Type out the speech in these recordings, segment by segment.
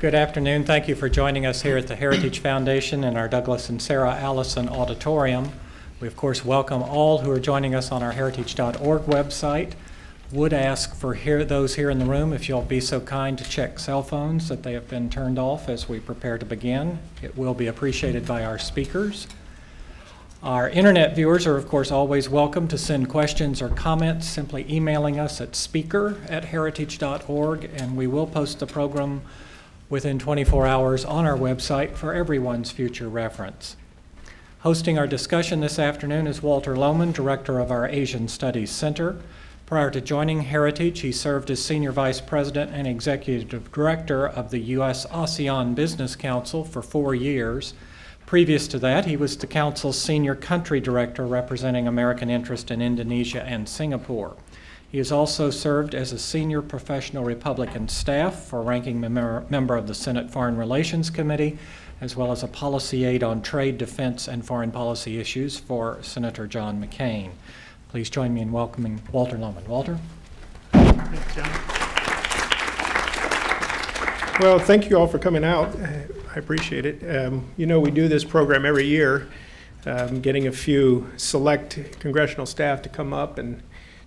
Good afternoon. Thank you for joining us here at the Heritage Foundation in our Douglas and Sarah Allison Auditorium. We, of course, welcome all who are joining us on our heritage.org website. Would ask for those here in the room, if you'll be so kind to check cell phones that they have been turned off as we prepare to begin. It will be appreciated by our speakers. Our internet viewers are, of course, always welcome to send questions or comments, simply emailing us at speaker@heritage.org, and we will post the program within 24 hours on our website for everyone's future reference. Hosting our discussion this afternoon is Walter Lohman, Director of our Asian Studies Center. Prior to joining Heritage, he served as Senior Vice President and Executive Director of the U.S. ASEAN Business Council for 4 years. Previous to that, he was the Council's Senior Country Director representing American interest in Indonesia and Singapore. He has also served as a Senior Professional Republican Staff for Ranking Member of the Senate Foreign Relations Committee, as well as a policy aide on trade, defense, and foreign policy issues for Senator John McCain. Please join me in welcoming Walter Lohman. Walter? Thanks, John. Well, thank you all for coming out. I appreciate it. You know, we do this program every year, getting a few select congressional staff to come up and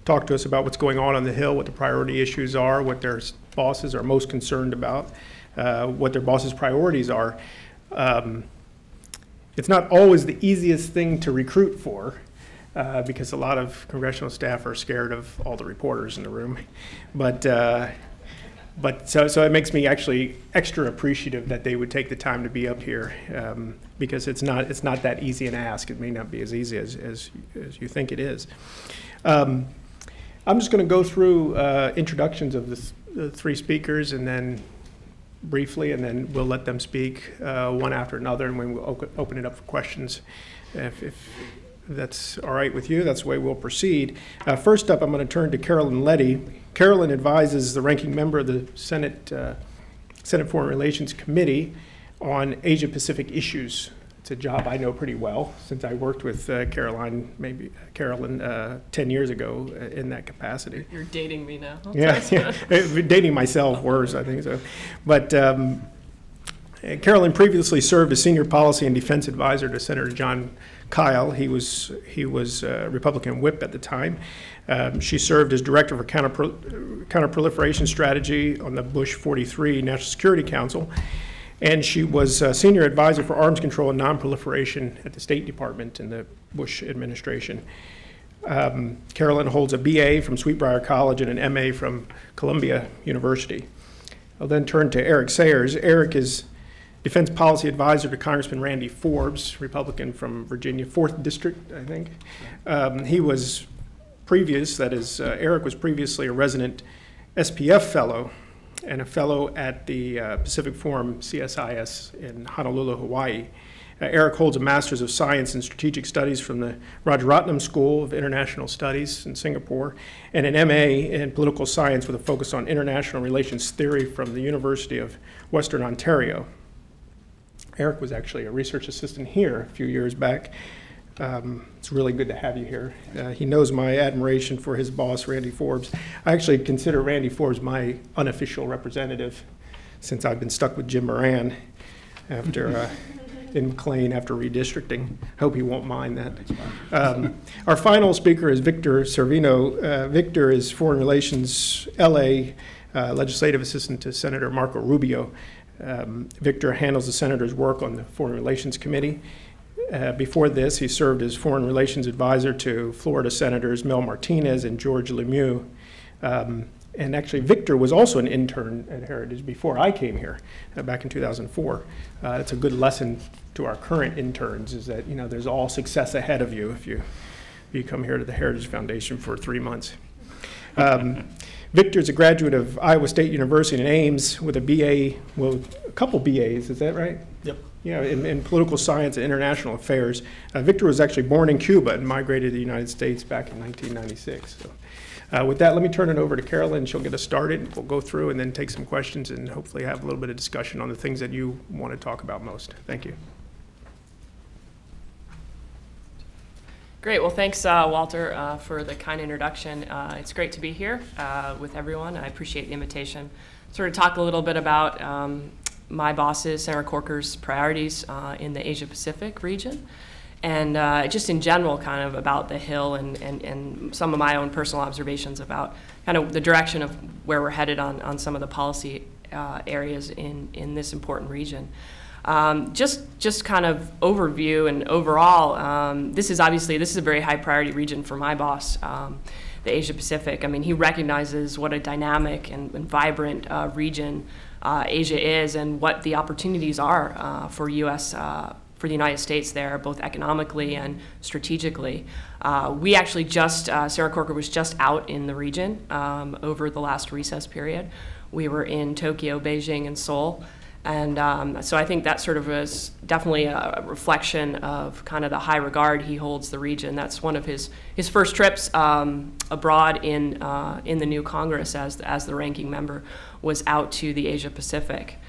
talk to us about what's going on the Hill, what the priority issues are, what their bosses are most concerned about, what their bosses' priorities are. It's not always the easiest thing to recruit for, because a lot of congressional staff are scared of all the reporters in the room. But so it makes me actually extra appreciative that they would take the time to be up here, because it's not that easy an ask. It may not be as easy as you think it is. I'm just going to go through introductions of the three speakers, and then briefly, and then we'll let them speak one after another, and we'll open it up for questions. If that's all right with you, that's the way we'll proceed. First up, I'm going to turn to Carolyn Leddy. Carolyn advises the ranking member of the Senate Foreign Relations Committee on Asia-Pacific issues. It's a job I know pretty well, since I worked with Carolyn 10 years ago in that capacity. You're dating me now. Yeah, dating myself, worse, I think so. But Carolyn previously served as Senior Policy and Defense Advisor to Senator John Kyle. He was Republican whip at the time. She served as Director for Counterproliferation Strategy on the Bush 43 National Security Council, and she was Senior Advisor for Arms Control and Nonproliferation at the State Department in the Bush administration. Carolyn holds a BA from Sweetbriar College and an MA from Columbia University. I'll then turn to Eric Sayers. Eric is Defense Policy Advisor to Congressman Randy Forbes, Republican from Virginia, 4th District, I think. He was Eric was previously a resident SPF fellow and a fellow at the Pacific Forum CSIS in Honolulu, Hawaii. Eric holds a Master's of Science in Strategic Studies from the Rajaratnam School of International Studies in Singapore, and an MA in Political Science with a focus on international relations theory from the University of Western Ontario. Eric was actually a research assistant here a few years back. It's really good to have you here. He knows my admiration for his boss, Randy Forbes. I actually consider Randy Forbes my unofficial representative, since I've been stuck with Jim Moran after in McLean after redistricting. Hope he won't mind that. Our final speaker is Victor Servino. Victor is Foreign Relations LA Legislative Assistant to Senator Marco Rubio. Victor handles the senator's work on the Foreign Relations Committee. Before this, he served as Foreign Relations Advisor to Florida Senators Mel Martinez and George Lemieux. And actually, Victor was also an intern at Heritage before I came here back in 2004. It's a good lesson to our current interns, is that, you know, there's all success ahead of you if you come here to the Heritage Foundation for 3 months. Victor's a graduate of Iowa State University in Ames with a BA, well, a couple BAs, is that right? Yep. Yeah, in political science and international affairs. Victor was actually born in Cuba and migrated to the United States back in 1996. So, with that, let me turn it over to Carolyn. She'll get us started. We'll go through and then take some questions and hopefully have a little bit of discussion on the things that you want to talk about most. Thank you. Great. Well, thanks, Walter, for the kind introduction. It's great to be here with everyone. I appreciate the invitation. Sort of talk a little bit about my boss's, Senator Corker's priorities in the Asia-Pacific region, and just in general kind of about the Hill and some of my own personal observations about kind of the direction of where we're headed on some of the policy areas in this important region. Just kind of overview and overall, this is a very high priority region for my boss, the Asia Pacific. I mean, he recognizes what a dynamic and vibrant region Asia is, and what the opportunities are for the United States there, both economically and strategically. We actually Sarah Corker was just out in the region over the last recess period. We were in Tokyo, Beijing, and Seoul. And so I think that sort of is definitely a reflection of kind of the high regard he holds the region. That's one of his first trips abroad in the new Congress as the ranking member, was out to the Asia Pacific.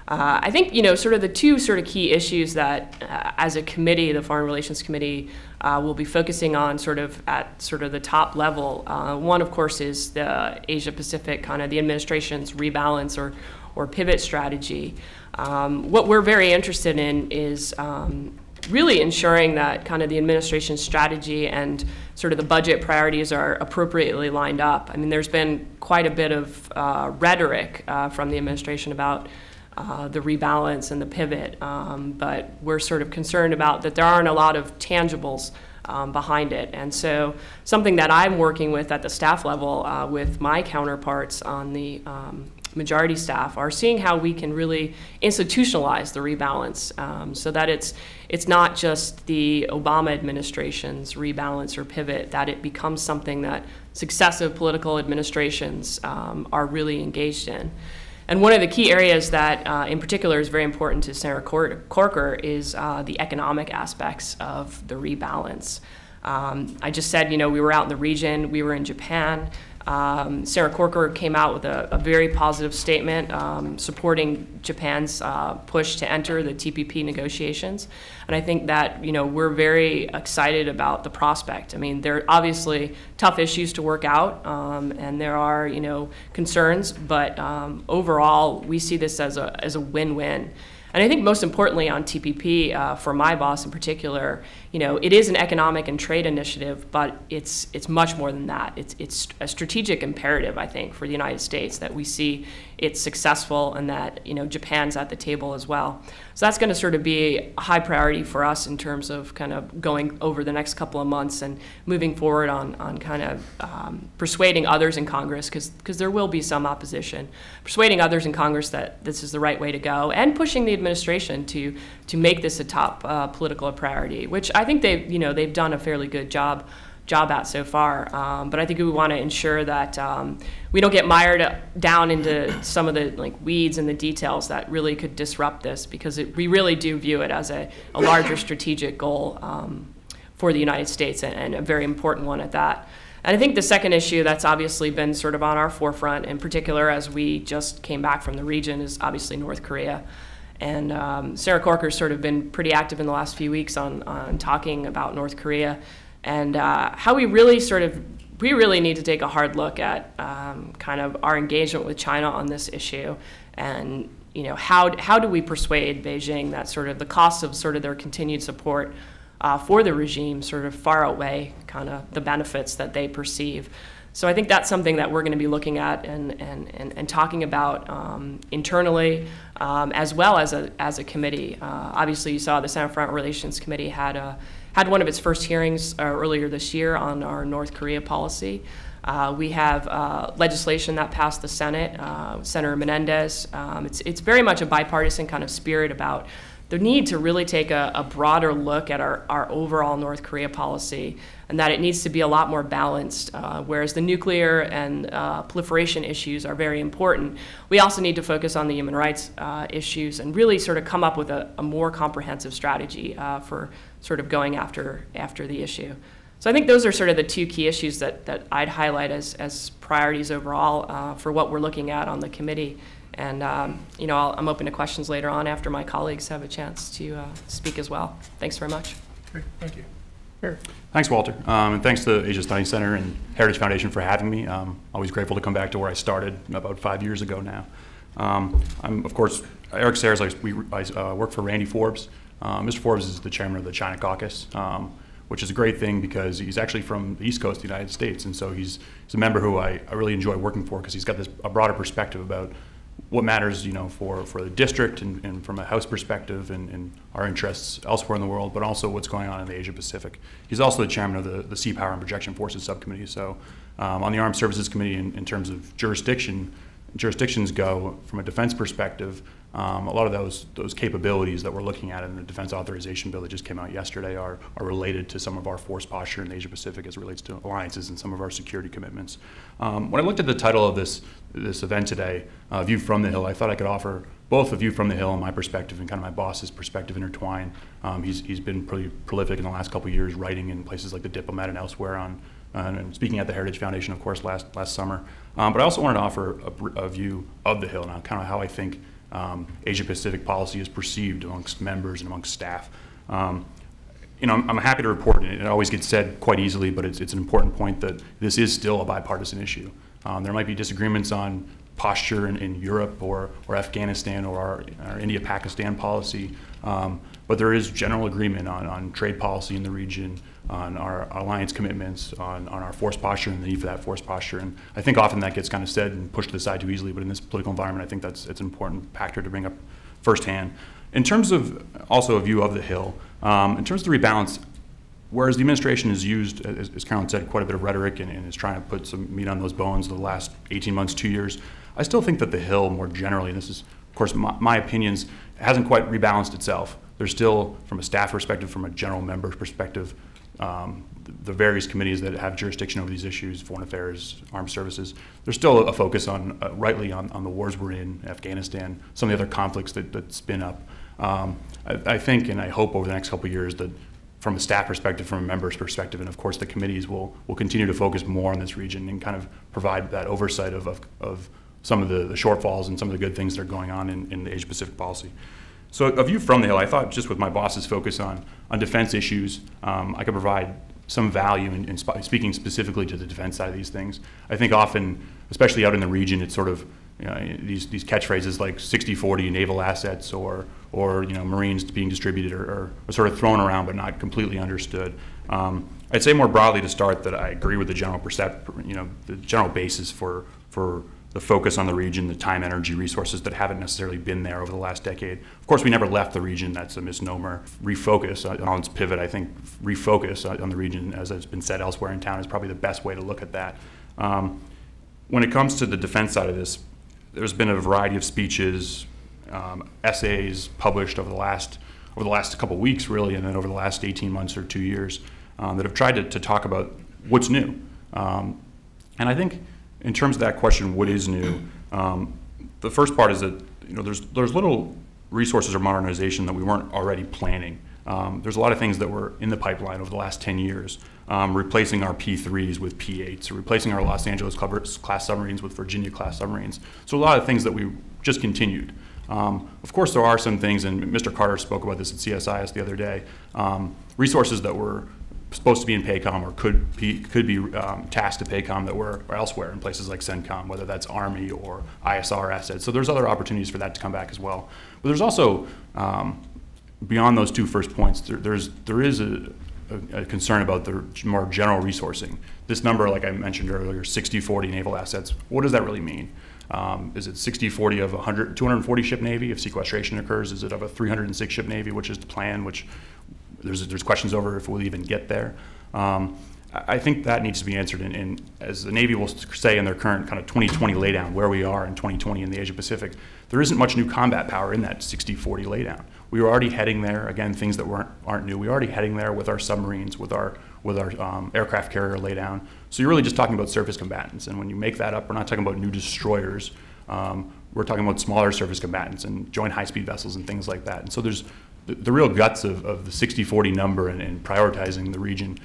I think, sort of the two sort of key issues that as a committee, the Foreign Relations Committee, will be focusing on at the top level. One, of course, is the Asia Pacific, kind of the administration's rebalance or pivot strategy. What we're very interested in is really ensuring that kind of the administration's strategy and sort of the budget priorities are appropriately lined up. I mean, there's been quite a bit of rhetoric from the administration about the rebalance and the pivot, but we're sort of concerned about that there aren't a lot of tangibles behind it. And so something that I'm working with at the staff level with my counterparts on the majority staff are seeing how we can really institutionalize the rebalance, so that it's not just the Obama administration's rebalance or pivot, that it becomes something that successive political administrations are really engaged in. And one of the key areas that in particular is very important to Senator Corker is the economic aspects of the rebalance. I just said, we were out in the region, we were in Japan. Senator Corker came out with a very positive statement supporting Japan's push to enter the TPP negotiations. And I think that, we're very excited about the prospect. I mean, there are obviously tough issues to work out, and there are, concerns, but overall, we see this as a win-win. And I think most importantly on TPP, for my boss in particular, it is an economic and trade initiative, but it's much more than that. It's a strategic imperative, I think, for the United States that we see it's successful and that Japan's at the table as well. So that's going to sort of be a high priority for us in terms of kind of going over the next couple of months and moving forward on kind of persuading others in Congress, because there will be some opposition, persuading others in Congress that this is the right way to go, and pushing the administration to make this a top political priority, which I think they've done a fairly good job at so far. But I think we want to ensure that we don't get mired down into some of the weeds and the details that really could disrupt this, because we really do view it as a larger strategic goal for the United States, and a very important one at that. And I think the second issue that's obviously been sort of on our forefront, in particular as we just came back from the region, is obviously North Korea. And Sarah Corker's sort of been pretty active in the last few weeks on talking about North Korea, and how we really need to take a hard look at kind of our engagement with China on this issue, and how do we persuade Beijing that sort of the costs of sort of their continued support for the regime sort of far outweigh kind of the benefits that they perceive. So I think that's something that we're going to be looking at and talking about internally, as well as a committee. Obviously, you saw the Senate Foreign Relations Committee had one of its first hearings earlier this year on our North Korea policy. We have legislation that passed the Senate, Senator Menendez. It's very much a bipartisan kind of spirit about the need to really take a broader look at our overall North Korea policy, and that it needs to be a lot more balanced. Whereas the nuclear and proliferation issues are very important, we also need to focus on the human rights issues and really sort of come up with a more comprehensive strategy for sort of going after the issue. So I think those are sort of the two key issues that I'd highlight as priorities overall for what we're looking at on the committee. And I'm open to questions later on after my colleagues have a chance to speak as well. Thanks very much. Great, thank you. Eric. Thanks, Walter, and thanks to the Asia Studies Center and Heritage Foundation for having me. Always grateful to come back to where I started about 5 years ago now. I'm, of course, Eric Sayers, I work for Randy Forbes. Mr. Forbes is the chairman of the China Caucus, which is a great thing because he's actually from the East Coast of the United States. And so he's a member who I really enjoy working for because he's got a broader perspective about what matters, for the district and from a House perspective and our interests elsewhere in the world, but also what's going on in the Asia Pacific. He's also the chairman of the Sea Power and Projection Forces Subcommittee. So on the Armed Services Committee, in terms of jurisdictions go from a defense perspective, a lot of those capabilities that we're looking at in the Defense Authorization Bill that just came out yesterday are related to some of our force posture in the Asia Pacific as it relates to alliances and some of our security commitments. When I looked at the title of this event today, View from the Hill, I thought I could offer both a view from the Hill and my perspective and kind of my boss's perspective intertwined. He's been pretty prolific in the last couple of years, writing in places like The Diplomat and elsewhere and speaking at the Heritage Foundation, of course, last summer. But I also wanted to offer a view of the Hill now, kind of how I think Asia-Pacific policy is perceived amongst members and amongst staff. I'm happy to report, and it always gets said quite easily, but it's an important point that this is still a bipartisan issue. There might be disagreements on posture in Europe or Afghanistan or our India-Pakistan policy, but there is general agreement on trade policy in the region, on our alliance commitments, on our force posture and the need for that force posture. And I think often that gets kind of said and pushed to the side too easily, but in this political environment, I think it's an important factor to bring up firsthand. In terms of also a view of the Hill, in terms of the rebalance, whereas the administration has used, as Carolyn said, quite a bit of rhetoric and is trying to put some meat on those bones the last 18 months, 2 years, I still think that the Hill more generally, and this is, of course, my opinions, hasn't quite rebalanced itself. There's still, from a staff perspective, from a general member perspective, the various committees that have jurisdiction over these issues, foreign affairs, armed services, there's still a focus on, rightly, on the wars we're in, Afghanistan, some of the other conflicts that spin up. I think and I hope over the next couple of years that from a staff perspective, from a member's perspective, and of course the committees will continue to focus more on this region and kind of provide that oversight of some of the shortfalls and some of the good things that are going on in the Asia-Pacific policy. So a view from the Hill, I thought just with my boss's focus on defense issues, I could provide some value in speaking specifically to the defense side of these things. I think often, especially out in the region, it's sort of these catchphrases like 60-40 naval assets or Marines being distributed are sort of thrown around but not completely understood. I'd say more broadly to start that I agree with the general the general basis for the focus on the region, the time, energy, resources that haven't necessarily been there over the last decade. Of course, we never left the region. That's a misnomer. Refocus on its pivot, I think, refocus on the region, as has been said elsewhere in town, is probably the best way to look at that. When it comes to the defense side of this, there's been a variety of speeches, essays published over the last couple of weeks, really, and then over the last 18 months or 2 years that have tried to talk about what's new. And I think in terms of that question, what is new? The first part is that there's little resources or modernization that we weren't already planning. There's a lot of things that were in the pipeline over the last 10 years, replacing our P3s with P8s, replacing our Los Angeles class submarines with Virginia class submarines. So a lot of things that we just continued. Of course, there are some things, and Mr. Carter spoke about this at CSIS the other day, resources that were supposed to be in PACOM or could be tasked to PACOM that were elsewhere in places like CENTCOM, whether that's Army or ISR assets. So there's other opportunities for that to come back as well. But there's also, beyond those two first points, there is a concern about the more general resourcing. This number, like I mentioned earlier, 60-40 naval assets, what does that really mean? Is it 60-40 of a 240 ship Navy if sequestration occurs? Is it of a 306 ship Navy, which is the plan, which there's questions over if we'll even get there. I think that needs to be answered, and as the Navy will say in their current kind of 2020 laydown, where we are in 2020 in the Asia Pacific, there isn't much new combat power in that 60-40 laydown. We were already heading there, again, things that aren't new. We were already heading there with our submarines, with our aircraft carrier laydown. So you're really just talking about surface combatants, and when you make that up, we're not talking about new destroyers. We're talking about smaller surface combatants and joint high-speed vessels and things like that. And so there's the real guts of the 60-40 number and prioritizing the region.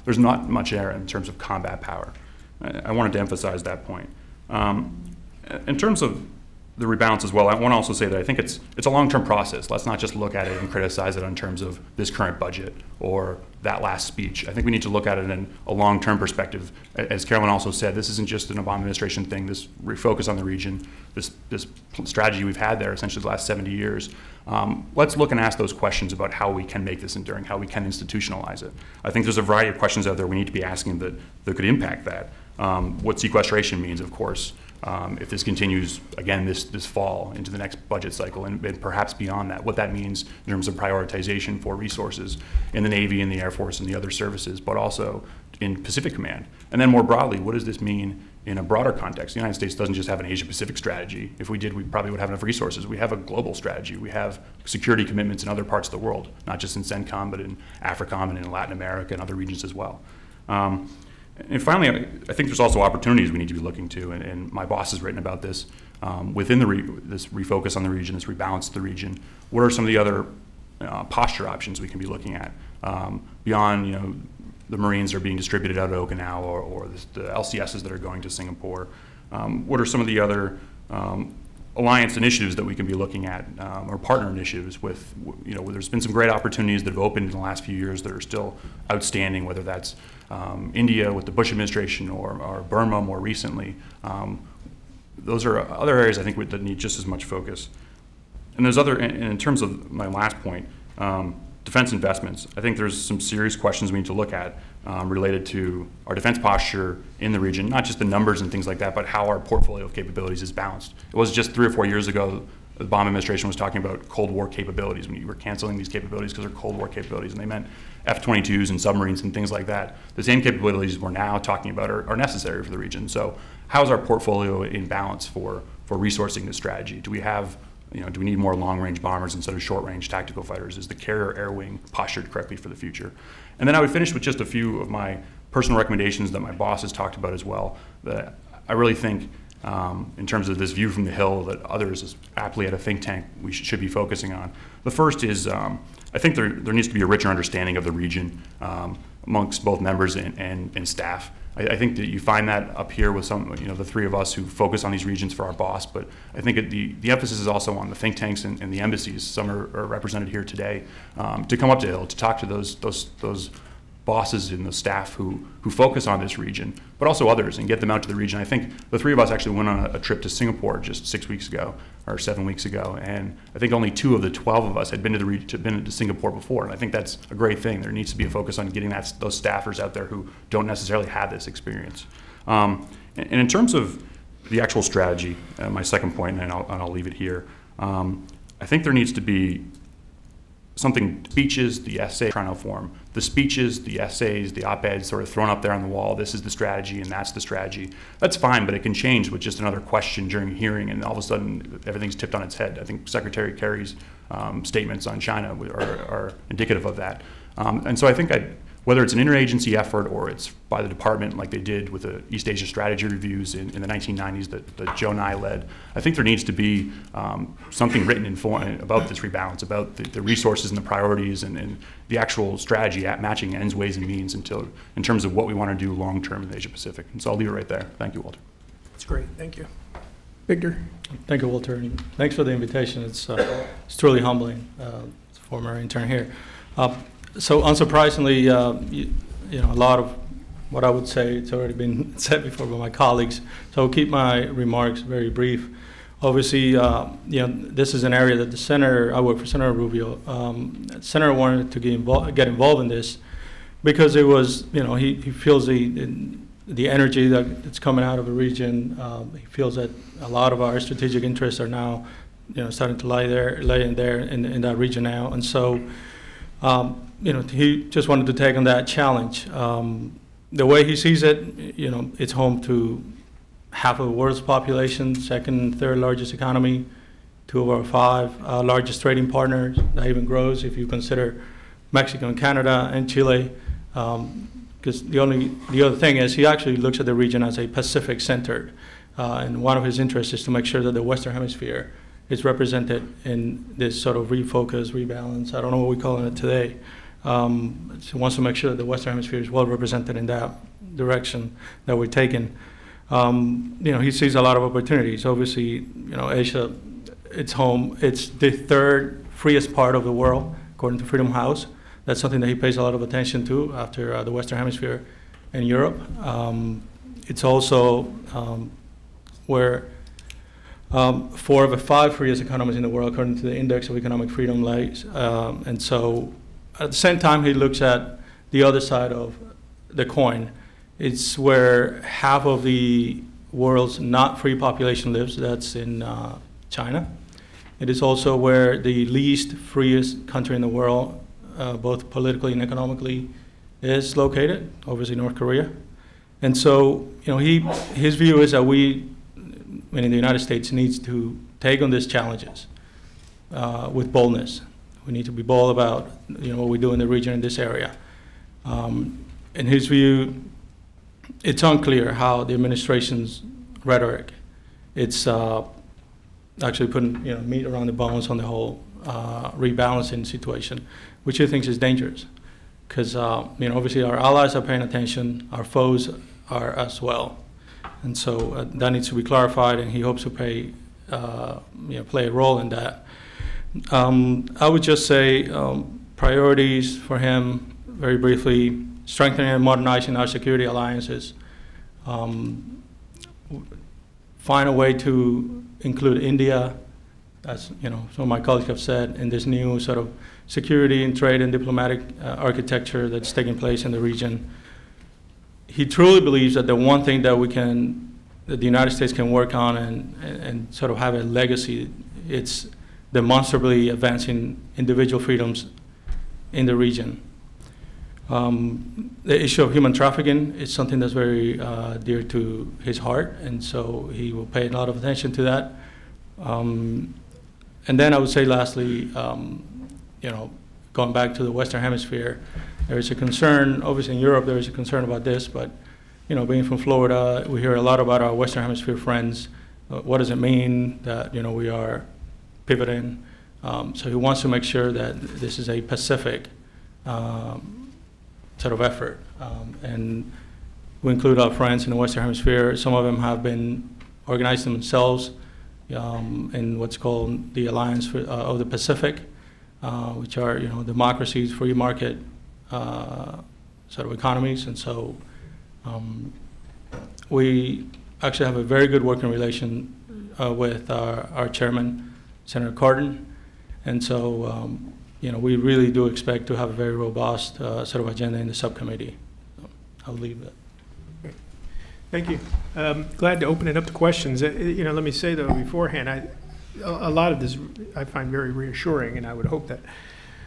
There's not much there in terms of combat power. I wanted to emphasize that point. In terms of the rebalance as well, I want to also say that I think it's a long-term process. Let's not just look at it and criticize it in terms of this current budget or that last speech. I think we need to look at it in a long-term perspective. As Carolyn also said, this isn't just an Obama administration thing. This refocus on the region, this strategy we've had there essentially the last 70 years. Let's look and ask those questions about how we can make this enduring, how we can institutionalize it. I think there's a variety of questions out there we need to be asking that could impact that. What sequestration means, of course. If this continues again this fall into the next budget cycle and perhaps beyond that, what that means in terms of prioritization for resources in the Navy and the Air Force and the other services, but also in Pacific Command. And then more broadly, what does this mean in a broader context? The United States doesn't just have an Asia-Pacific strategy. If we did, we probably would have enough resources. We have a global strategy. We have security commitments in other parts of the world, not just in CENTCOM, but in AFRICOM and in Latin America and other regions as well. And finally, I think there's also opportunities we need to be looking to, and my boss has written about this within this refocus on the region, this rebalance of the region. What are some of the other posture options we can be looking at beyond, the Marines that are being distributed out of Okinawa or the LCSs that are going to Singapore? What are some of the other alliance initiatives that we can be looking at, or partner initiatives with, where there's been some great opportunities that have opened in the last few years that are still outstanding, whether that's India with the Bush administration or Burma more recently. Those are other areas I think that need just as much focus. And there's other, and in terms of my last point, defense investments, I think there's some serious questions we need to look at related to our defense posture in the region, not just the numbers and things like that, but how our portfolio of capabilities is balanced. It was just 3 or 4 years ago, the Obama administration was talking about Cold War capabilities, when you were canceling these capabilities because they're Cold War capabilities, and they meant F-22s and submarines and things like that. The same capabilities we're now talking about are necessary for the region. So how is our portfolio in balance for resourcing this strategy? Do we have, do we need more long-range bombers instead of short-range tactical fighters? Is the carrier air wing postured correctly for the future? And then I would finish with just a few of my personal recommendations that my boss has talked about as well, that I really think in terms of this view from the Hill that others, aptly at a think tank, we should be focusing on. The first is I think there needs to be a richer understanding of the region amongst both members and staff. I think that you find that up here with some, the 3 of us who focus on these regions for our boss, but I think the emphasis is also on the think tanks and the embassies. Some are represented here today, to come up to Hill, to talk to those bosses and the staff who focus on this region, but also others, and get them out to the region. I think the 3 of us actually went on a trip to Singapore just 6 weeks ago, or 7 weeks ago, and I think only 2 of the 12 of us had been to Singapore before, and I think that's a great thing. There needs to be a focus on getting those staffers out there who don't necessarily have this experience. And in terms of the actual strategy, my second point, and I'll leave it here, I think there needs to be something, speeches, the essay, trying to form. The speeches, the essays, the op-eds sort of thrown up there on the wall, this is the strategy and that's the strategy. That's fine, but it can change with just another question during a hearing, and all of a sudden everything's tipped on its head. I think Secretary Kerry's statements on China are indicative of that. And so I think whether it's an interagency effort or it's by the department like they did with the East Asia strategy reviews in the 1990s that Joe Nye led, I think there needs to be something written about this rebalance, about the resources and the priorities and the actual strategy at matching ends, ways, and means in terms of what we want to do long term in the Asia Pacific. And so I'll leave it right there. Thank you, Walter. That's great. Thank you. Victor? Thank you, Walter. And thanks for the invitation. It's truly humbling, as a former intern here. So unsurprisingly, a lot of what I would say, it's already been said before by my colleagues. So I'll keep my remarks very brief. Obviously, this is an area that the Senator, I work for Senator Rubio, Senator wanted to get involved in this because it was, he feels the energy that's coming out of the region. He feels that a lot of our strategic interests are now, starting to lay in that region now. And so, he just wanted to take on that challenge. The way he sees it, it's home to half of the world's population, second and third largest economy, 2 of our 5 largest trading partners. That even grows if you consider Mexico and Canada and Chile. Because the other thing is he actually looks at the region as a Pacific-centered, and one of his interests is to make sure that the Western Hemisphere is represented in this sort of refocus, rebalance. I don't know what we're calling it today. So he wants to make sure that the Western Hemisphere is well represented in that direction that we're taking. he sees a lot of opportunities. Obviously, Asia, it's home. It's the third freest part of the world, according to Freedom House. That's something that he pays a lot of attention to after the Western Hemisphere and Europe. It's also where 4 of the 5 freest economies in the world, according to the Index of Economic Freedom, lies. And so at the same time, he looks at the other side of the coin. It's where half of the world's not free population lives. That's in China. It is also where the least freest country in the world, both politically and economically, is located, obviously North Korea. And so, his view is that we, meaning the United States, needs to take on these challenges with boldness. We need to be bold about, what we do in the region in this area. In his view, it's unclear how the administration's rhetoric, it's actually putting meat around the bones on the whole rebalancing situation, which he thinks is dangerous. Because obviously our allies are paying attention, our foes are as well, and so that needs to be clarified. And he hopes to play a role in that. I would just say priorities for him, very briefly: strengthening and modernizing our security alliances. Find a way to include India, as some of my colleagues have said, in this new sort of security and trade and diplomatic architecture that's taking place in the region. He truly believes that the one thing that the United States can work on and sort of have a legacy, it's demonstrably advancing individual freedoms in the region. The issue of human trafficking is something that's very dear to his heart, and so he will pay a lot of attention to that. And then I would say lastly, going back to the Western Hemisphere, there is a concern, obviously in Europe there is a concern about this, but being from Florida, we hear a lot about our Western Hemisphere friends. What does it mean that we are pivoting? So he wants to make sure that this is a Pacific sort of effort. And we include our friends in the Western Hemisphere. Some of them have been organizing themselves in what's called the Alliance of the Pacific, which are democracies, free market sort of economies. And so we actually have a very good working relation with our chairman, Senator Cardin. And so we really do expect to have a very robust sort of agenda in the subcommittee. So I'll leave that. Thank you. Glad to open it up to questions. Let me say though beforehand, a lot of this I find very reassuring, and I would hope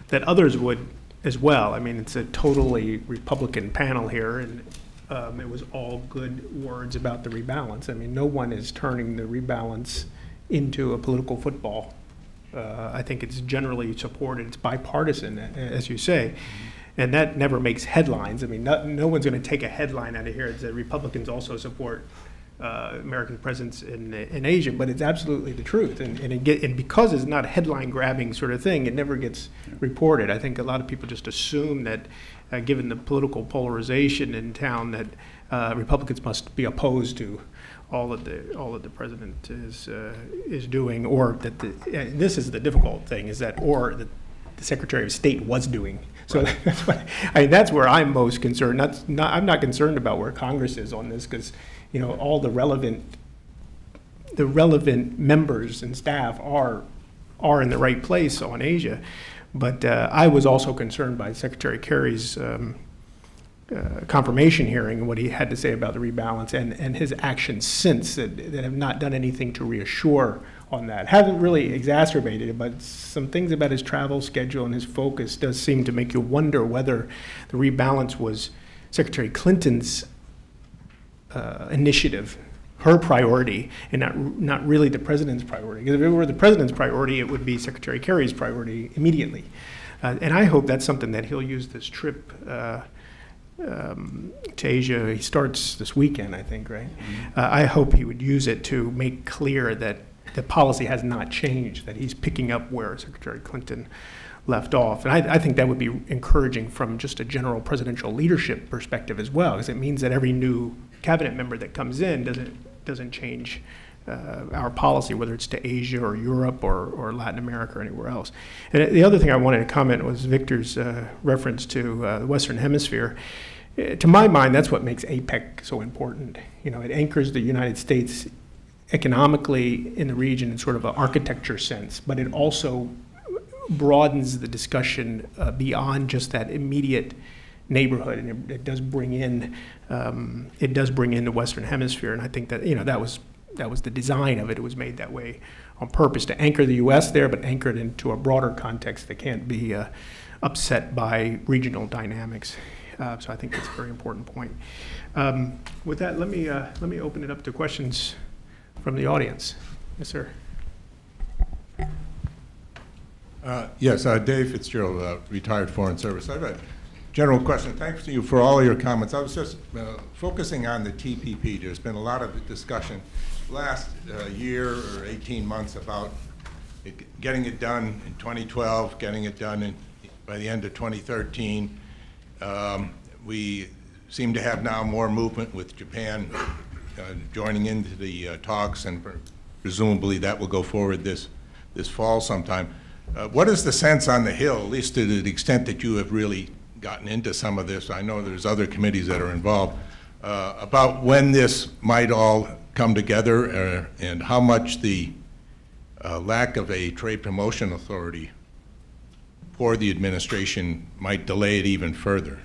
that others would as well. I mean, it's a totally Republican panel here, and it was all good words about the rebalance. I mean, no one is turning the rebalance into a political football. I think it's generally supported. It's bipartisan, as you say. And that never makes headlines. I mean, no one's going to take a headline out of here that Republicans also support American presence in Asia, but it's absolutely the truth. And because it's not a headline-grabbing sort of thing, it never gets reported. I think a lot of people just assume that, given the political polarization in town, that Republicans must be opposed to all that the president is doing, or that this is the difficult thing, is that or that the Secretary of State was doing. So right. That's where I'm most concerned. I'm not concerned about where Congress is on this, because all the relevant members and staff are in the right place on Asia. But I was also concerned by Secretary Kerry's confirmation hearing and what he had to say about the rebalance and his actions since that have not done anything to reassure on that. Haven't really exacerbated it, but some things about his travel schedule and his focus does seem to make you wonder whether the rebalance was Secretary Clinton's initiative, her priority, and not really the president's priority. Because if it were the president's priority, it would be Secretary Kerry's priority immediately. And I hope that's something that he'll use this trip to Asia. He starts this weekend, I think, right? Mm-hmm. I hope he would use it to make clear that the policy has not changed, that he's picking up where Secretary Clinton left off. And I think that would be encouraging from just a general presidential leadership perspective as well, because it means that every new cabinet member that comes in doesn't change our policy, whether it's to Asia or Europe or Latin America or anywhere else. And the other thing I wanted to comment was Victor's reference to the Western Hemisphere. To my mind, that's what makes APEC so important. You know, it anchors the United States economically in the region in sort of an architecture sense, but it also broadens the discussion beyond just that immediate neighborhood, and it does bring in the Western Hemisphere. And I think that, you know, that was the design of it. It was made that way on purpose to anchor the U.S. there, but anchor it into a broader context that can't be upset by regional dynamics. So I think that's a very important point. With that, let me open it up to questions from the audience. Yes, sir. Yes, Dave Fitzgerald, retired Foreign Service. I have a general question. Thanks to you for all your comments. I was just focusing on the TPP. There's been a lot of discussion last year or 18 months about getting it done in 2012, getting it done by the end of 2013. We seem to have now more movement with Japan joining into the talks, and presumably that will go forward this fall sometime. What is the sense on the Hill, at least to the extent that you have really gotten into some of this? I know there's other committees that are involved, about when this might all come together and how much the lack of a trade promotion authority for the administration might delay it even further.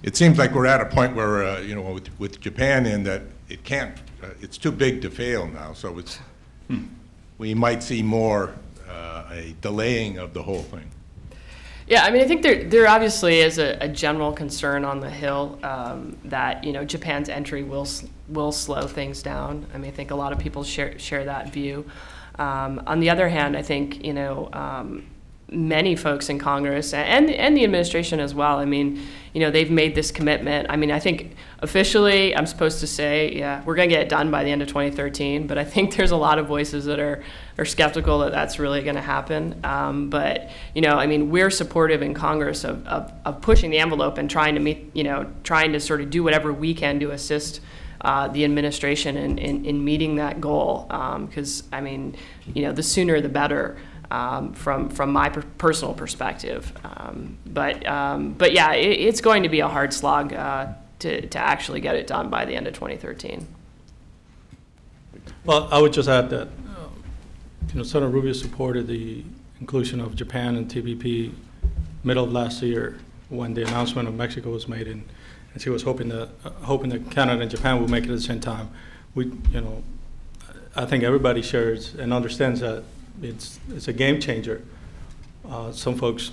It seems like we're at a point where, you know, with Japan in that it can't, it's too big to fail now, so it's, we might see more a delaying of the whole thing. Yeah, I mean, I think there obviously is a general concern on the Hill that, you know, Japan's entry will slow things down. I mean, I think a lot of people share that view. On the other hand, I think, you know, many folks in Congress and the administration as well, I mean, you know, they've made this commitment. I mean, I think officially I'm supposed to say, yeah, we're going to get it done by the end of 2013, but I think there's a lot of voices that are skeptical that that's really going to happen. But, you know, I mean, we're supportive in Congress of pushing the envelope and trying to meet, you know, trying to sort of do whatever we can to assist the administration in meeting that goal. Because, I mean, you know, the sooner the better. From my personal perspective, but yeah, it's going to be a hard slog to actually get it done by the end of 2013. Well, I would just add that you know, Senator Rubio supported the inclusion of Japan in TPP middle of last year when the announcement of Mexico was made, and she was hoping that Canada and Japan would make it at the same time. You know, I think everybody shares and understands that it's a game changer. Some folks,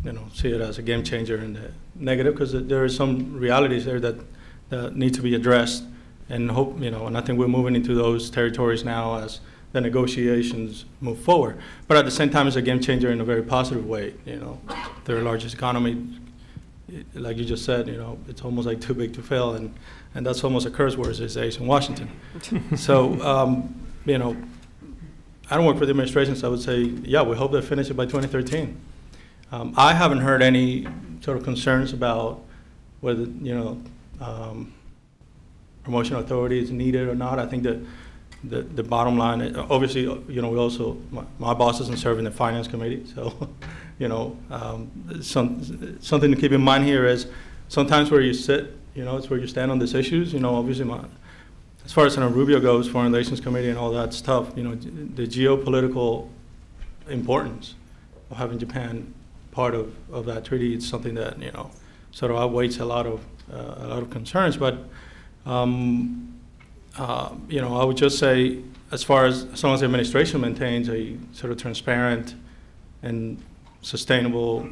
you know, see it as a game changer in the negative because there are some realities there that need to be addressed, and hope, you know, and I think we're moving into those territories now as the negotiations move forward. But at the same time, it's a game changer in a very positive way. You know, their largest economy, like you just said, you know, it's almost like too big to fail, and that's almost a curse word these days in Washington. So, you know, I don't work for the administration, so I would say, yeah, we hope they finish it by 2013. I haven't heard any sort of concerns about whether, you know, promotion authority is needed or not. I think that the bottom line, obviously, you know, we also, my boss doesn't serve in the Finance Committee, so, you know, something to keep in mind here is sometimes where you sit, you know, it's where you stand on these issues. You know, obviously, as far as Senator Rubio goes, Foreign Relations Committee and all that stuff, you know, the geopolitical importance of having Japan part of that treaty is something that, you know, sort of outweighs a lot of concerns. But you know, I would just say, as long as the administration maintains a sort of transparent and sustainable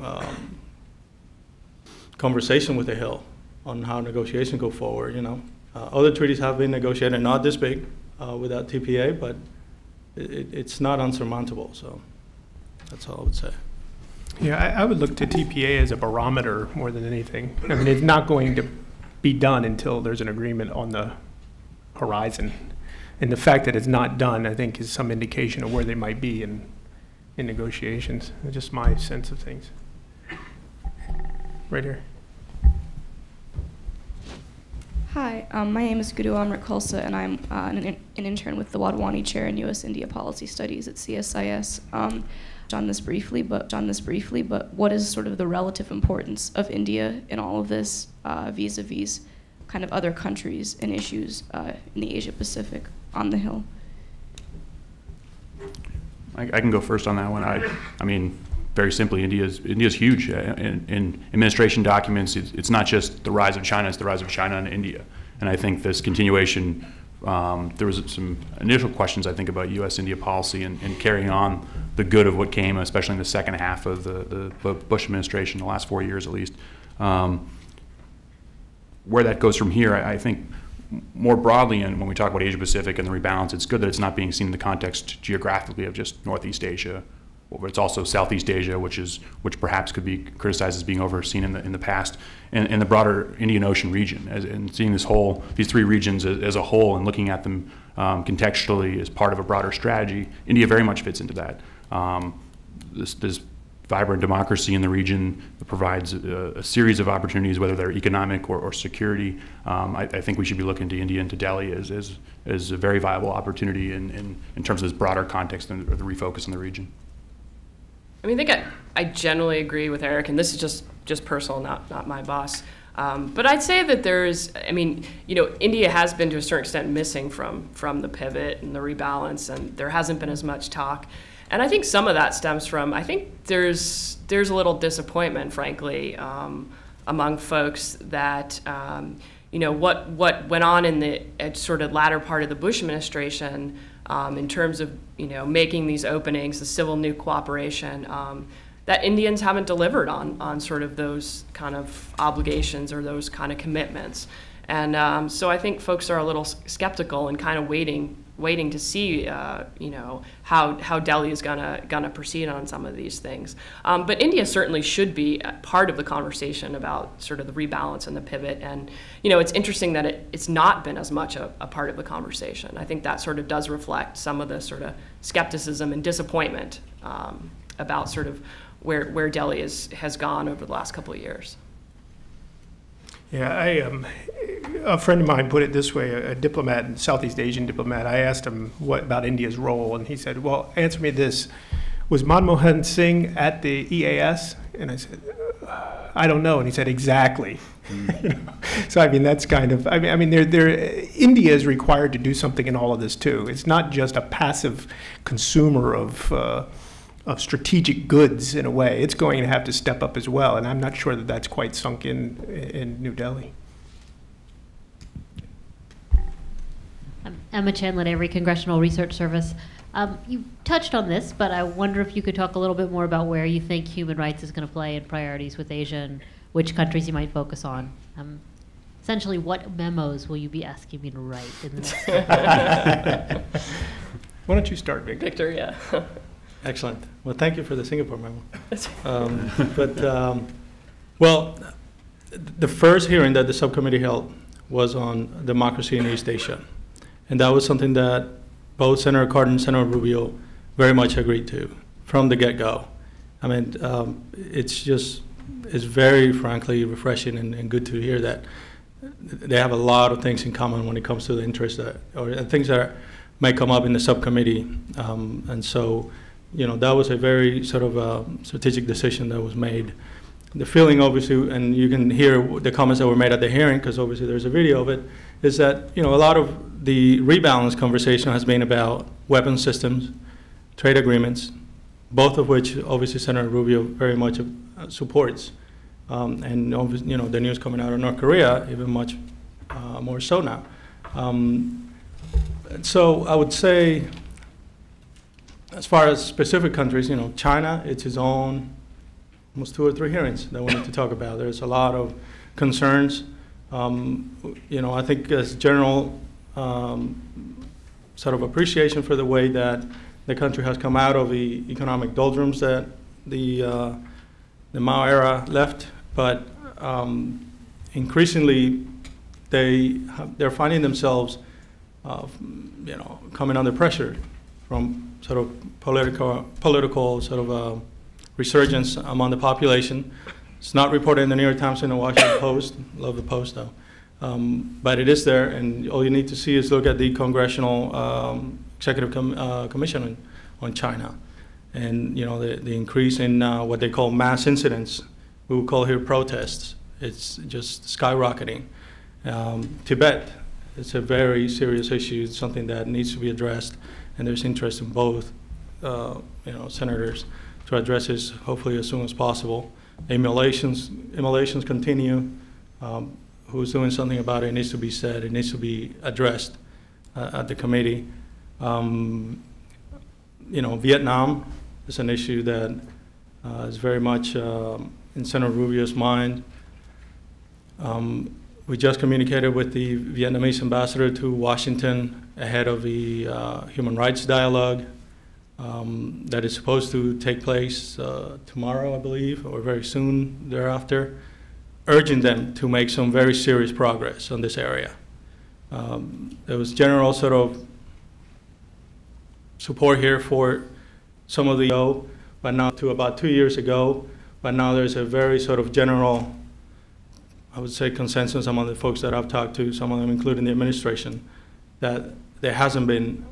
conversation with the Hill on how negotiations go forward, you know. Other treaties have been negotiated, not this big without TPA, but it's not unsurmountable. So that's all I would say. Yeah, I would look to TPA as a barometer more than anything. I mean, it's not going to be done until there's an agreement on the horizon. And the fact that it's not done, I think, is some indication of where they might be in negotiations. It's just my sense of things. Right here. Hi, my name is Guru Amrit Khalsa, and I'm an intern with the Wadhwani Chair in U.S.-India Policy Studies at CSIS. On this briefly, but what is sort of the relative importance of India in all of this vis-a-vis kind of other countries and issues in the Asia-Pacific on the Hill? I can go first on that one. I mean, very simply, India's huge. In administration documents, it's not just the rise of China, it's the rise of China and India. And I think this continuation, there was some initial questions, I think, about U.S.-India policy and carrying on the good of what came, especially in the second half of the Bush administration, the last 4 years at least. Where that goes from here, I think more broadly, and when we talk about Asia-Pacific and the rebalance, it's good that it's not being seen in the context geographically of just Northeast Asia, but it's also Southeast Asia, which perhaps could be criticized as being overseen in the past, and the broader Indian Ocean region, and seeing these three regions as a whole and looking at them contextually as part of a broader strategy. India very much fits into that. This vibrant democracy in the region provides a series of opportunities, whether they're economic or security. I think we should be looking to India and to Delhi as a very viable opportunity in terms of this broader context and the refocus in the region. I mean, I think I generally agree with Eric, and this is just personal, not my boss. But I'd say that India has been to a certain extent missing from the pivot and the rebalance, and there hasn't been as much talk. And I think some of that stems from, I think there's a little disappointment, frankly, among folks that, what went on in the sort of latter part of the Bush administration in terms of, making these openings, the civil new cooperation, that Indians haven't delivered on sort of those kind of obligations or those kind of commitments. And so I think folks are a little skeptical and kind of waiting to see, how Delhi is gonna proceed on some of these things. But India certainly should be part of the conversation about sort of the rebalance and the pivot. And it's interesting that it's not been as much a part of the conversation. I think that sort of does reflect some of the sort of skepticism and disappointment about sort of where Delhi has gone over the last couple of years. Yeah, a friend of mine put it this way, a diplomat, a Southeast Asian diplomat. I asked him what about India's role, and he said, well, answer me this. Was Manmohan Singh at the EAS? And I said, I don't know. And he said, exactly. So, I mean, that's kind of, India is required to do something in all of this, too. It's not just a passive consumer of strategic goods in a way. It's going to have to step up as well, and I'm not sure that that's quite sunk in New Delhi. I'm Emma Chandler, Avery Congressional Research Service. You touched on this, but I wonder if you could talk a little bit more about where you think human rights is going to play in priorities with Asia and which countries you might focus on. Essentially, what memos will you be asking me to write in the next Why don't you start, Victor? Victor, yeah. Excellent. Well, thank you for the Singapore memo. Well, the first hearing that the subcommittee held was on democracy in East Asia. And that was something that both Senator Cardin and Senator Rubio very much agreed to from the get-go. I mean, it's very, frankly, refreshing and good to hear that they have a lot of things in common when it comes to the interests or things that may come up in the subcommittee. And so, that was a very sort of strategic decision that was made. The feeling, obviously, and you can hear the comments that were made at the hearing, because obviously there's a video of it, is that, a lot of the rebalance conversation has been about weapons systems, trade agreements, both of which, obviously, Senator Rubio very much supports. And, obviously, the news coming out of North Korea, even much more so now. So I would say, as far as specific countries, China, it's its own almost 2 or 3 hearings that we need to talk about. There's a lot of concerns. I think as general sort of appreciation for the way that the country has come out of the economic doldrums that the Mao era left, but increasingly they're finding themselves coming under pressure from sort of political sort of resurgence among the population. It's not reported in the New York Times and the Washington Post. Love the Post, though. But it is there, and all you need to see is look at the Congressional Executive Commission on China, and the increase in what they call mass incidents. We would call here protests. It's just skyrocketing. Tibet, it's a very serious issue. It's something that needs to be addressed, and there's interest in both, senators to address this hopefully as soon as possible. Immolations continue. Who's doing something about it? It needs to be said. It needs to be addressed at the committee. Vietnam is an issue that is very much in Senator Rubio's mind. We just communicated with the Vietnamese ambassador to Washington ahead of the human rights dialogue that is supposed to take place tomorrow, I believe, or very soon thereafter, urging them to make some very serious progress on this area. There was general sort of support here for some of the, but now to about 2 years ago, but now there's a very sort of general, I would say, consensus among the folks that I've talked to, some of them including the administration, that there hasn't been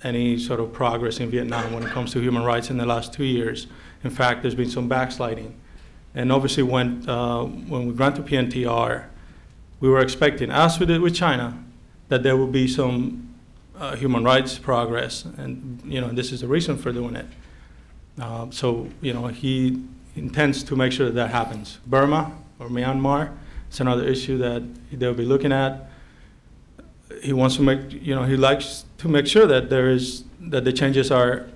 any sort of progress in Vietnam when it comes to human rights in the last 2 years. In fact, there's been some backsliding. And obviously when we granted PNTR, we were expecting, as we did with China, that there would be some human rights progress, and this is the reason for doing it. So he intends to make sure that happens. Burma or Myanmar, it's another issue that they'll be looking at. He wants to make, he likes to make sure that that the changes are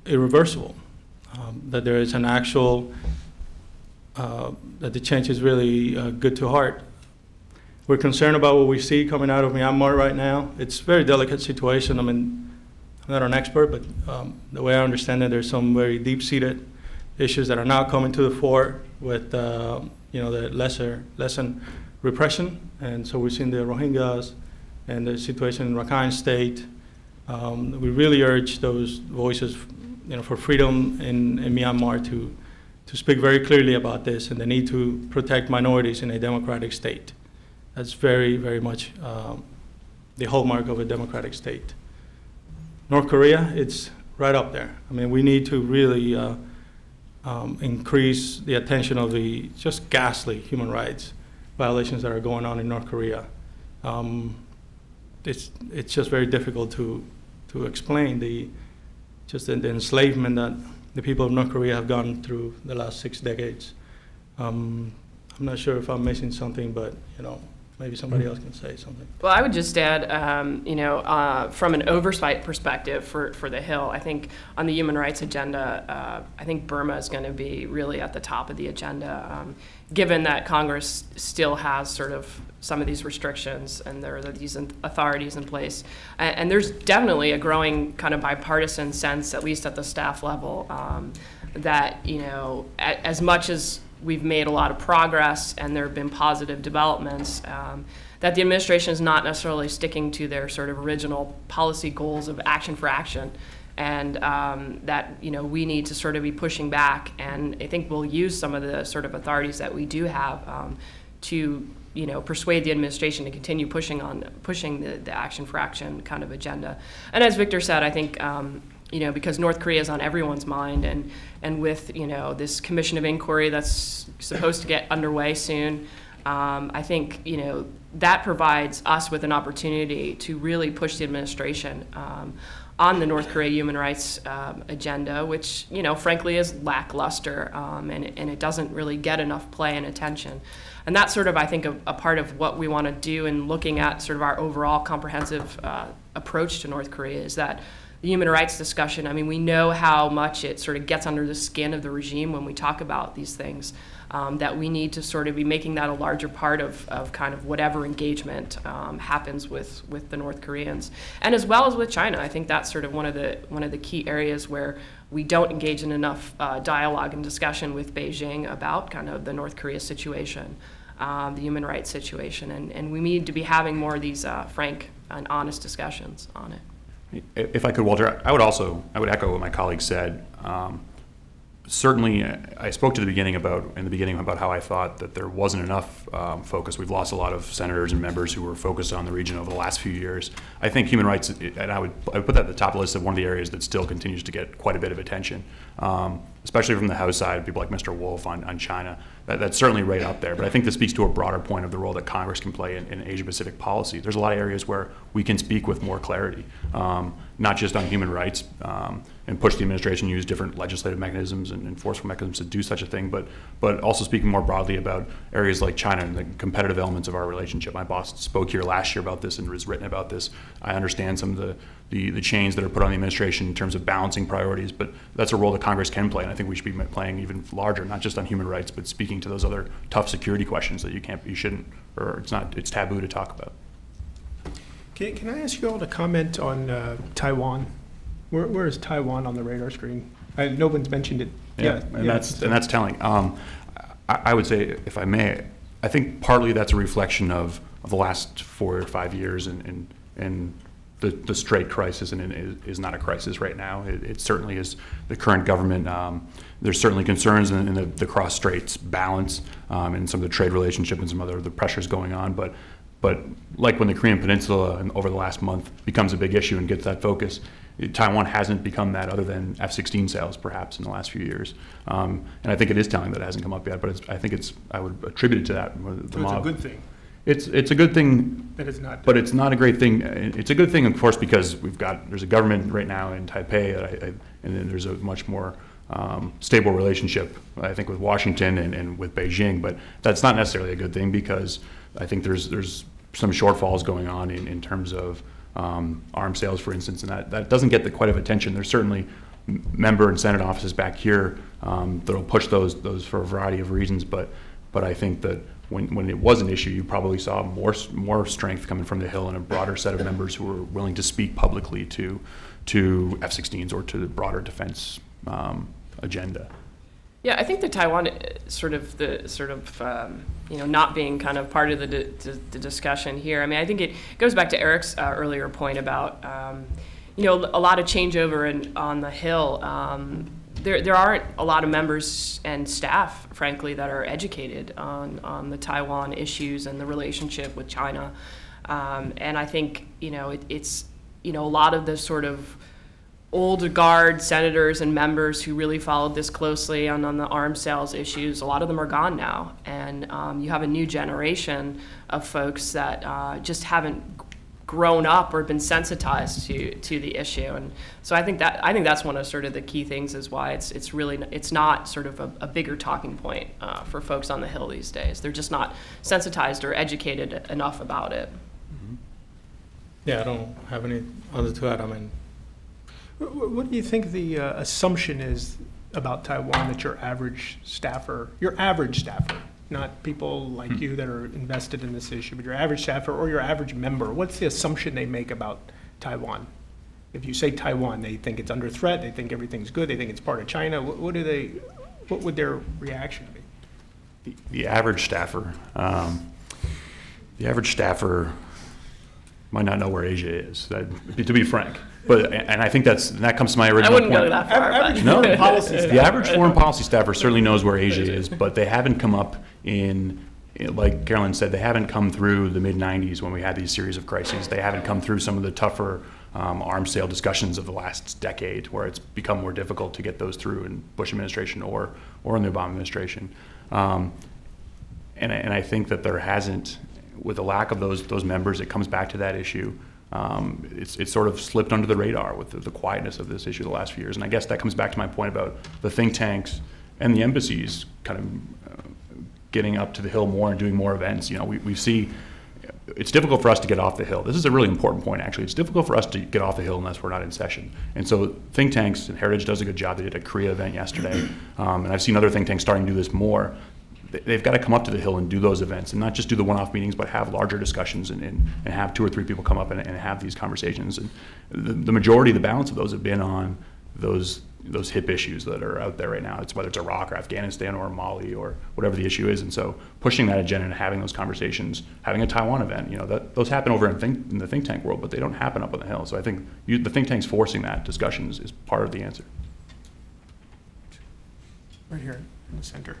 irreversible, that there is an actual, that the change is really good to heart. We're concerned about what we see coming out of Myanmar right now. It's a very delicate situation. I mean, I'm not an expert, but the way I understand it, there's some very deep-seated issues that are now coming to the fore with the lessened repression, and so we've seen the Rohingyas and the situation in Rakhine State. We really urge those voices, for freedom in Myanmar to speak very clearly about this and the need to protect minorities in a democratic state. That's very, very much the hallmark of a democratic state. North Korea, it's right up there. I mean, we need to really increase the attention of the just ghastly human rights violations that are going on in North Korea. It's just very difficult to explain the enslavement that the people of North Korea have gone through the last 6 decades. I'm not sure if I'm missing something, but maybe somebody else can say something. Well, I would just add, from an oversight perspective for the Hill, I think on the human rights agenda, I think Burma is going to be really at the top of the agenda, given that Congress still has sort of some of these restrictions and there are these authorities in place. And there's definitely a growing kind of bipartisan sense, at least at the staff level, that, as much as we've made a lot of progress and there have been positive developments, that the administration is not necessarily sticking to their sort of original policy goals of action for action, and that we need to sort of be pushing back, and I think we'll use some of the sort of authorities that we do have to persuade the administration to continue pushing the action for action kind of agenda. And as Victor said, I think because North Korea is on everyone's mind, and with this commission of inquiry that's supposed to get underway soon, I think that provides us with an opportunity to really push the administration on the North Korea human rights agenda, which frankly is lackluster, and it doesn't really get enough play and attention. And that's sort of, I think, a part of what we want to do in looking at sort of our overall comprehensive approach to North Korea, is that the human rights discussion, I mean, we know how much it sort of gets under the skin of the regime when we talk about these things, that we need to sort of be making that a larger part of kind of whatever engagement happens with the North Koreans, and as well as with China. I think that's sort of one of the key areas where we don't engage in enough dialogue and discussion with Beijing about kind of the North Korea situation, the human rights situation, and we need to be having more of these frank and honest discussions on it. If I could, Walter, I would echo what my colleague said. certainly, I spoke in the beginning about how I thought that there wasn't enough focus. We've lost a lot of senators and members who were focused on the region over the last few years. I think human rights, and I would put that at the top of the list of one of the areas that still continues to get quite a bit of attention, especially from the House side, people like Mr. Wolf on China. That's certainly right up there. But I think this speaks to a broader point of the role that Congress can play in Asia-Pacific policy. There's a lot of areas where we can speak with more clarity, not just on human rights, and push the administration to use different legislative mechanisms and enforcement mechanisms to do such a thing, but also speaking more broadly about areas like China and the competitive elements of our relationship. My boss spoke here last year about this and has written about this. I understand some of the chains that are put on the administration in terms of balancing priorities, but that's a role that Congress can play, and I think we should be playing even larger, not just on human rights, but speaking to those other tough security questions that you shouldn't, or it's taboo to talk about. Can I ask you all to comment on Taiwan? Where is Taiwan on the radar screen? No one's mentioned it. Yeah, and that's telling. I would say, if I may, I think partly that's a reflection of the last 4 or 5 years and the Strait crisis, and it is not a crisis right now. It certainly is the current government. There's certainly concerns in the cross straits balance and some of the trade relationship and some other the pressures going on. But like when the Korean Peninsula over the last month becomes a big issue and gets that focus, Taiwan hasn't become that other than F-16 sales perhaps in the last few years. And I think it is telling that it hasn't come up yet, but I would attribute it to that. So it's a good thing. It's a good thing, that it's not, but it's not a great thing. It's a good thing, of course, because there's a government right now in Taipei, and then there's a much more stable relationship, I think, with Washington and with Beijing. But that's not necessarily a good thing, because I think there's some shortfalls going on in terms of arms sales, for instance, and that doesn't get quite of attention. There's certainly member and Senate offices back here that'll push those for a variety of reasons, but I think that when it was an issue, you probably saw more strength coming from the Hill and a broader set of members who were willing to speak publicly to F-16s or to the broader defense agenda. Yeah, I think the Taiwan not being kind of part of the discussion here. I mean, I think it goes back to Eric's earlier point about a lot of changeover on the Hill. There aren't a lot of members and staff, frankly, that are educated on the Taiwan issues and the relationship with China, and I think it's a lot of the sort of old guard senators and members who really followed this closely on the arms sales issues. A lot of them are gone now, and you have a new generation of folks that just haven't grown up or been sensitized to the issue. And so I think that's one of sort of the key things, is why it's not sort of a bigger talking point for folks on the Hill these days. They're just not sensitized or educated enough about it. Mm-hmm. Yeah, I don't have any other to add. I mean, what do you think the assumption is about Taiwan that your average staffer, not people like you that are invested in this issue, but your average staffer or your average member, what's the assumption they make about Taiwan? If you say Taiwan, they think it's under threat, they think everything's good, they think it's part of China. What would their reaction be? The average staffer might not know where Asia is, to be frank. And I think that comes to my original point. I wouldn't go that far. No, the average foreign policy staffer certainly knows where Asia is, but they haven't come up like Carolyn said, they haven't come through the mid-90s when we had these series of crises. They haven't come through some of the tougher arms sale discussions of the last decade, where it's become more difficult to get those through in Bush administration or in the Obama administration. And I think that there hasn't, with the lack of those members, it comes back to that issue. It's sort of slipped under the radar with the quietness of this issue the last few years. And I guess that comes back to my point about the think tanks and the embassies kind of getting up to the Hill more and doing more events. We see it's difficult for us to get off the Hill. This is a really important point, actually. It's difficult for us to get off the Hill unless we're not in session. And so think tanks, and Heritage does a good job. They did a Korea event yesterday. And I've seen other think tanks starting to do this more. They've got to come up to the Hill and do those events, and not just do the one-off meetings, but have larger discussions and have 2 or 3 people come up and have these conversations. And the majority, the balance of those have been on those hip issues that are out there right now. It's whether it's Iraq or Afghanistan or Mali or whatever the issue is. And so pushing that agenda and having those conversations, having a Taiwan event, those happen over in the think tank world, but they don't happen up on the Hill. So I think the think tanks forcing that discussion is part of the answer. right here in the center.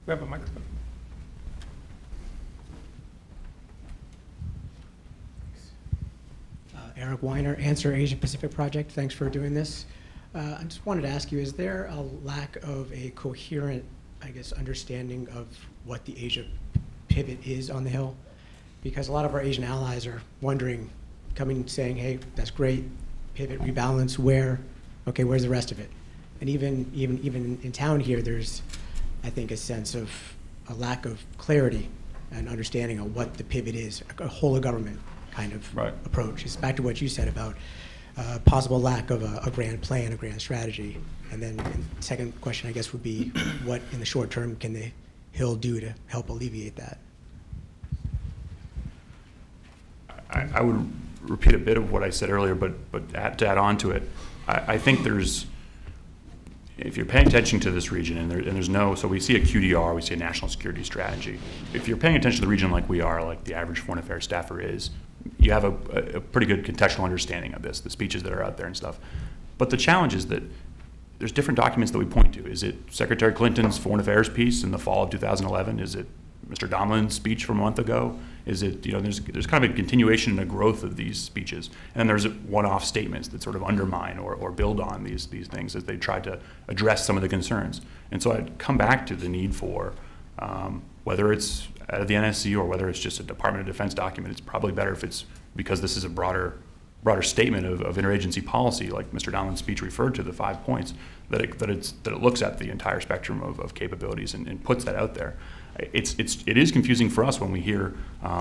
We have a microphone. Eric Weiner, Answer Asia Pacific Project. Thanks for doing this. I just wanted to ask you, is there a lack of a coherent, I guess, understanding of what the Asia pivot is on the Hill? Because a lot of our Asian allies are wondering, coming saying, hey, that's great, pivot, rebalance, where? Okay, where's the rest of it? And even in town here, there's, I think, a sense of a lack of clarity and understanding of what the pivot is, a whole of government kind of approach. It's back to what you said about possible lack of a grand plan, a grand strategy. And then the second question, I guess, would be what in the short term can the Hill do to help alleviate that? I would repeat a bit of what I said earlier, but to add on to it, I think there's, if you're paying attention to this region, and there's no, so we see a QDR, we see a national security strategy. If you're paying attention to the region like we are, like the average foreign affairs staffer is, you have a pretty good contextual understanding of this, the speeches that are out there and stuff. But the challenge is that there's different documents that we point to. Is it Secretary Clinton's foreign affairs piece in the fall of 2011? Is it Mr. Donlan's speech from a month ago? Is it, there's kind of a continuation and a growth of these speeches. And then there's one-off statements that sort of undermine or build on these things as they try to address some of the concerns. And so I'd come back to the need for, whether it's out of the NSC or whether it's just a Department of Defense document, it's probably better if it's, because this is a broader statement of interagency policy, like Mr. Donlan's speech referred to, the 5 points, that it looks at the entire spectrum of capabilities and puts that out there. It is confusing for us when we hear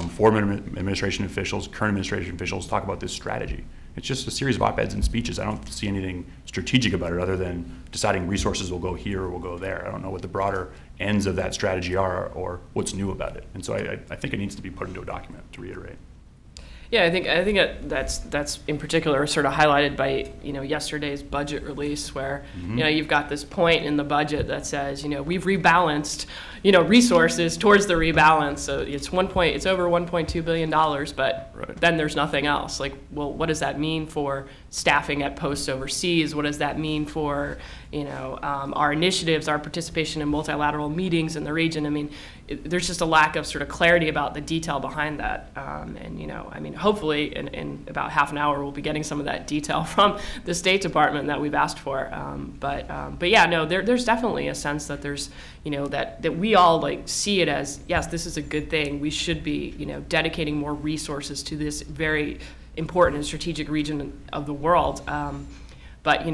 former administration officials, current administration officials talk about this strategy. It's just a series of op-eds and speeches. I don't see anything strategic about it other than deciding resources will go here or will go there. I don't know what the broader ends of that strategy are or what's new about it. And so I think it needs to be put into a document, to reiterate. Yeah, I think that's in particular sort of highlighted by yesterday's budget release, where you've got this point in the budget that says we've rebalanced resources towards the rebalance. So it's over $1.2 billion, but then there's nothing else. Like, well, what does that mean for staffing at posts overseas? What does that mean for our initiatives, our participation in multilateral meetings in the region? I mean, there's just a lack of sort of clarity about the detail behind that. Hopefully in about half an hour we'll be getting some of that detail from the State Department that we've asked for. But yeah, no, there's definitely a sense that there's that we all see it as, yes, this is a good thing. We should be dedicating more resources to this very important and strategic region of the world. But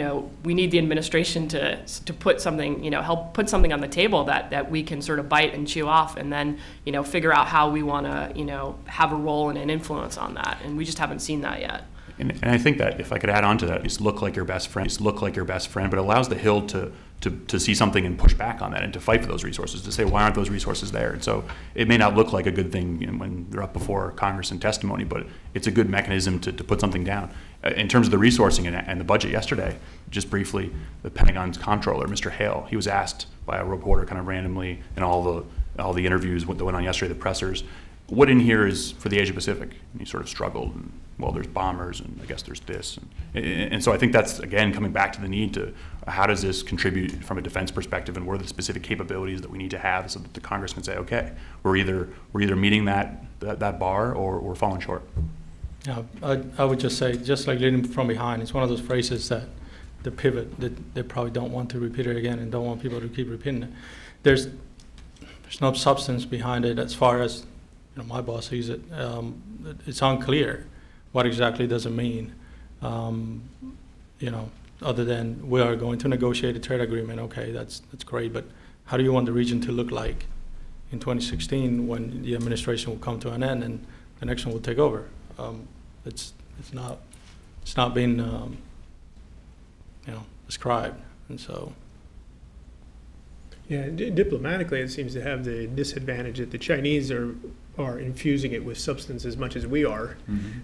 we need the administration to put something, help put something on the table that we can sort of bite and chew off, and then figure out how we want to have a role and an influence on that. And we just haven't seen that yet. And I think that if I could add on to that, is look like your best friend. But it allows the Hill to see something and push back on that and to fight for those resources, to say, why aren't those resources there? And so it may not look like a good thing when they're up before Congress in testimony, but it's a good mechanism to put something down. In terms of the resourcing and the budget yesterday, just briefly, the Pentagon's comptroller, Mr. Hale, he was asked by a reporter kind of randomly in all the interviews that went on yesterday, the pressers, what in here is for the Asia Pacific? And he sort of struggled. And, well, there's bombers, and I guess there's this. And so I think that's, again, coming back to the need to, how does this contribute from a defense perspective, and what are the specific capabilities that we need to have so that the Congress can say, okay, we're either meeting that bar or we're falling short. Yeah, I would just say, just like leading from behind, it's one of those phrases that the pivot, that they probably don't want to repeat it again and don't want people to keep repeating it. There's no substance behind it as far as my boss sees it. It's unclear what exactly does it mean. Other than we are going to negotiate a trade agreement, okay, that's great, but how do you want the region to look like in 2016 when the administration will come to an end and the next one will take over? It's not been described, and so. Yeah, diplomatically, it seems to have the disadvantage that the Chinese are infusing it with substance as much as we are,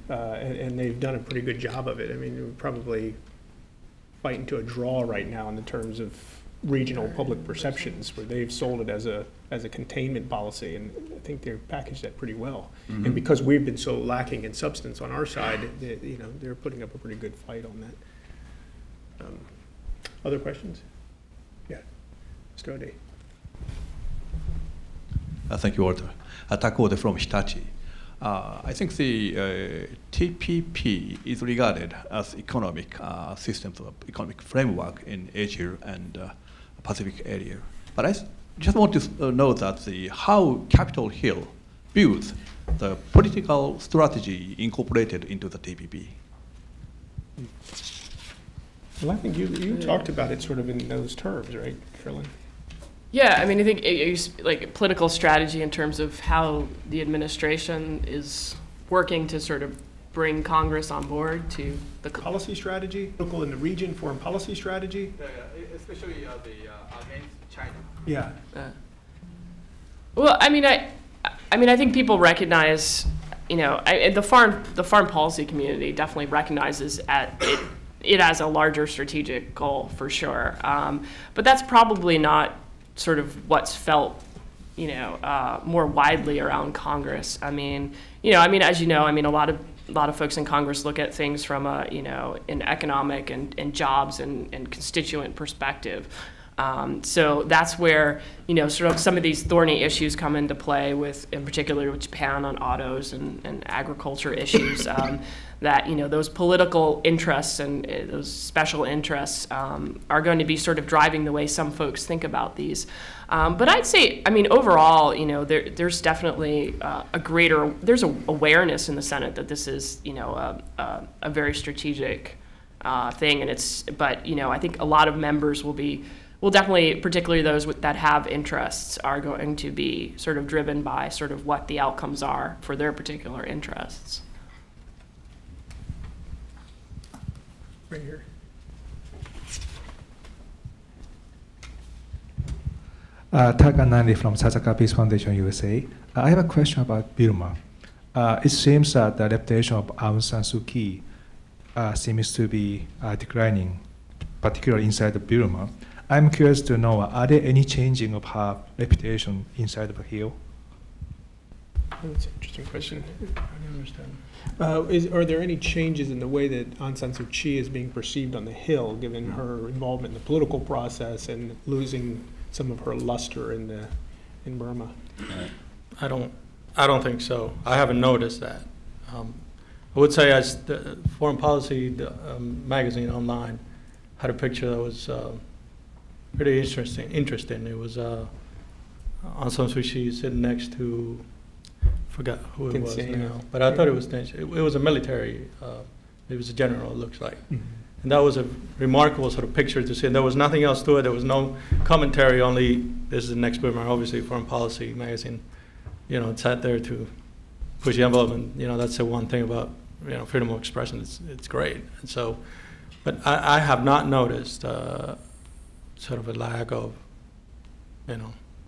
and they've done a pretty good job of it. I mean, we're probably fighting to a draw right now in the terms of regional public perceptions, where they've sold it as a containment policy, and I think they've packaged that pretty well. And because we've been so lacking in substance on our side, they're putting up a pretty good fight on that. Other questions? Yeah, Mr. O'Day. Thank you, Walter. Takode from Hitachi. I think the TPP is regarded as economic systems of economic framework in Asia and Pacific area. But I just want to know that how Capitol Hill views the political strategy incorporated into the TPP. Well, I think you talked about it sort of in those terms, right, Carolyn? Yeah, I mean, I think like political strategy in terms of how the administration is working to sort of bring Congress on board to the Policy strategy, local in the region, foreign policy strategy. Especially against China. Yeah. Well, I mean, I think people recognize, the foreign policy community definitely recognizes it as a larger strategic goal for sure. But that's probably not sort of what's felt, more widely around Congress. I mean, as you know, a lot of folks in Congress look at things from an economic and jobs and constituent perspective. So that's where, sort of some of these thorny issues come into play in particular with Japan on autos and agriculture issues, that, those political interests and those special interests are going to be sort of driving the way some folks think about these. But I'd say, overall, there's definitely there's an awareness in the Senate that this is, a very strategic thing. And I think a lot of members will definitely, particularly those that have interests, are going to be sort of driven by sort of what the outcomes are for their particular interests. Right here. Takanandi from Sasaka Peace Foundation, USA. I have a question about Burma. It seems that the reputation of Aung San Suu Kyi seems to be declining, particularly inside of Burma. I'm curious to know, are there any changing of her reputation inside of the Hill? That's an interesting question. I don't understand. Are there any changes in the way that Aung San Suu Kyi is being perceived on the Hill, given her involvement in the political process and losing some of her luster in Burma? I don't think so. I haven't noticed that. I would say, as the Foreign Policy magazine online had a picture that was pretty interesting. It was Aung San Suu Kyi sitting next to, forgot who it was now, but I thought it was it was a military. It was a general, it looks like. Mm-hmm. And that was a remarkable sort of picture to see. And there was nothing else to it. There was no commentary, only this is the next Burma, obviously Foreign Policy magazine. It sat there to push the envelope, and that's the one thing about freedom of expression. It's great. And so, but I have not noticed sort of a lack of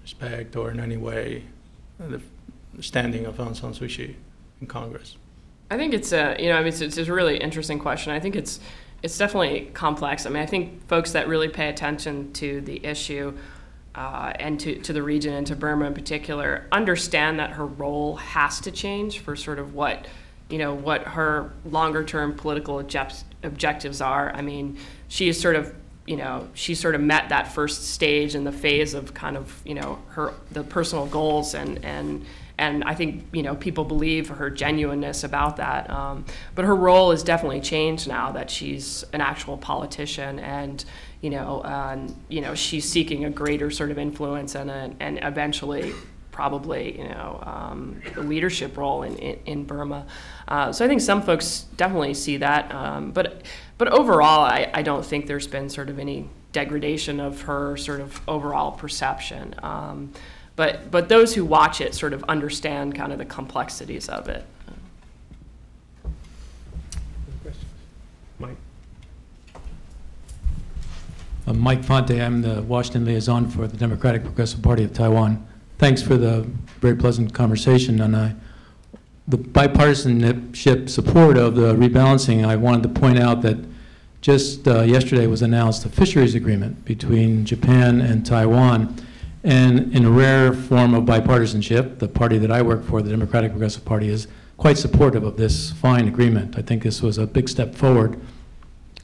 respect or in any way the standing of Aung San Suu Kyi in Congress. I think it's a really interesting question. I think it's definitely complex. I think folks that really pay attention to the issue and to the region and to Burma in particular understand that her role has to change for sort of what her longer term political objectives are. She is sort of she sort of met that first stage in the phase of kind of the personal goals and I think people believe her genuineness about that. But her role has definitely changed now that she's an actual politician, and she's seeking a greater sort of influence and eventually probably the leadership role in Burma. So I think some folks definitely see that, but overall I don't think there's been sort of any degradation of her sort of overall perception. But those who watch it sort of understand kind of the complexities of it. Mike. Mike Fonte, I'm the Washington liaison for the Democratic Progressive Party of Taiwan. Thanks for the very pleasant conversation. And the bipartisanship support of the rebalancing, I wanted to point out that just yesterday was announced a fisheries agreement between Japan and Taiwan. And in a rare form of bipartisanship, the party that I work for, the Democratic Progressive Party, is quite supportive of this fine agreement. I think this was a big step forward.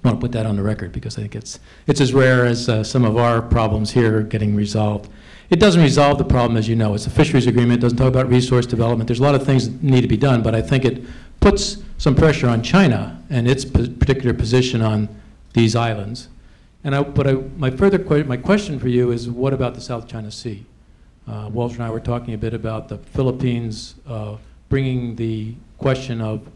I want to put that on the record because I think it's as rare as some of our problems here getting resolved. It doesn't resolve the problem, as you know. It's a fisheries agreement. It doesn't talk about resource development. There's a lot of things that need to be done, but I think it puts some pressure on China and its particular position on these islands. And my question for you is, what about the South China Sea? Walter and I were talking a bit about the Philippines bringing the question of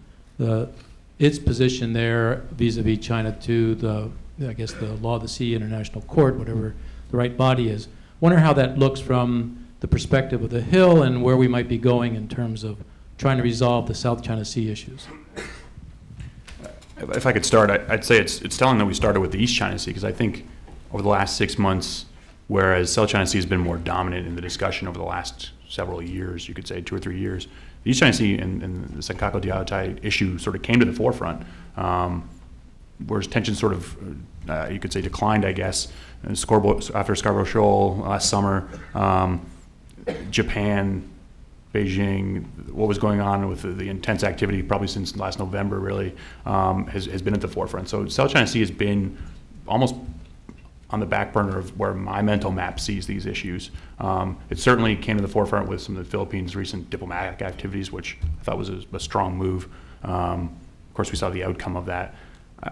its position there vis-a-vis China to the Law of the Sea International Court, whatever the right body is. Wonder how that looks from the perspective of the Hill and where we might be going in terms of trying to resolve the South China Sea issues. If I could start, I'd say it's telling that we started with the East China Sea, because I think over the last 6 months, whereas South China Sea has been more dominant in the discussion over the last several years, you could say 2 or 3 years, the East China Sea and the Senkaku Diaotai issue sort of came to the forefront, whereas tensions sort of, you could say, declined, I guess, after Scarborough Shoal last summer. Japan, Beijing, what was going on with the intense activity probably since last November really has been at the forefront. So South China Sea has been almost on the back burner of where my mental map sees these issues. It certainly came to the forefront with some of the Philippines' recent diplomatic activities, which I thought was a strong move. Of course, we saw the outcome of that.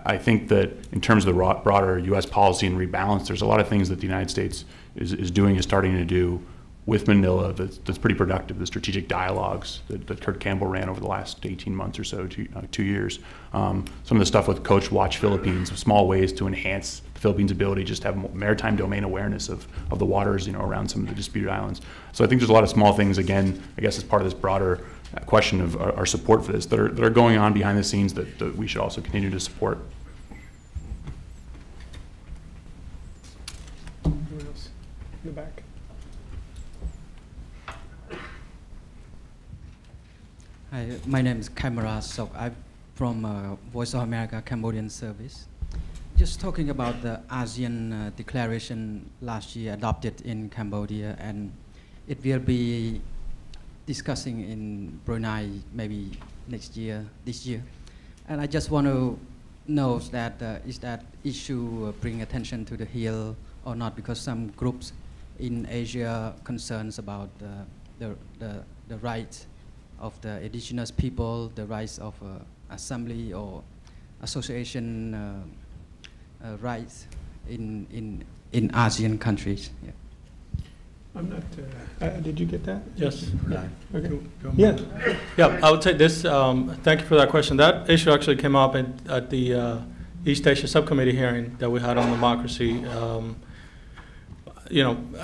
I think that in terms of the broader U.S. policy and rebalance, there's a lot of things that the United States is starting to do with Manila that's pretty productive. The strategic dialogues that Kurt Campbell ran over the last 18 months or so, 2 years. Some of the stuff with Coach Watch Philippines, small ways to enhance the Philippines' ability just to have maritime domain awareness of the waters, around some of the disputed islands. So I think there's a lot of small things, again, I guess as part of this broader question of our support for this that are going on behind the scenes that we should also continue to support. Anyone else in the back? Hi, my name is Kamara Sok. I'm from Voice of America Cambodian Service. Just talking about the ASEAN declaration last year adopted in Cambodia, and it will be discussing in Brunei maybe this year. And I just want to know that is that issue bring attention to the Hill or not, because some groups in Asia concerns about the rights of the indigenous people, the rights of assembly or association rights in ASEAN countries. Yeah. I'm not. Did you get that? Yes. Okay. Yeah. Yeah. I would say this. Thank you for that question. That issue actually came up at the East Asia Subcommittee hearing that we had on democracy. I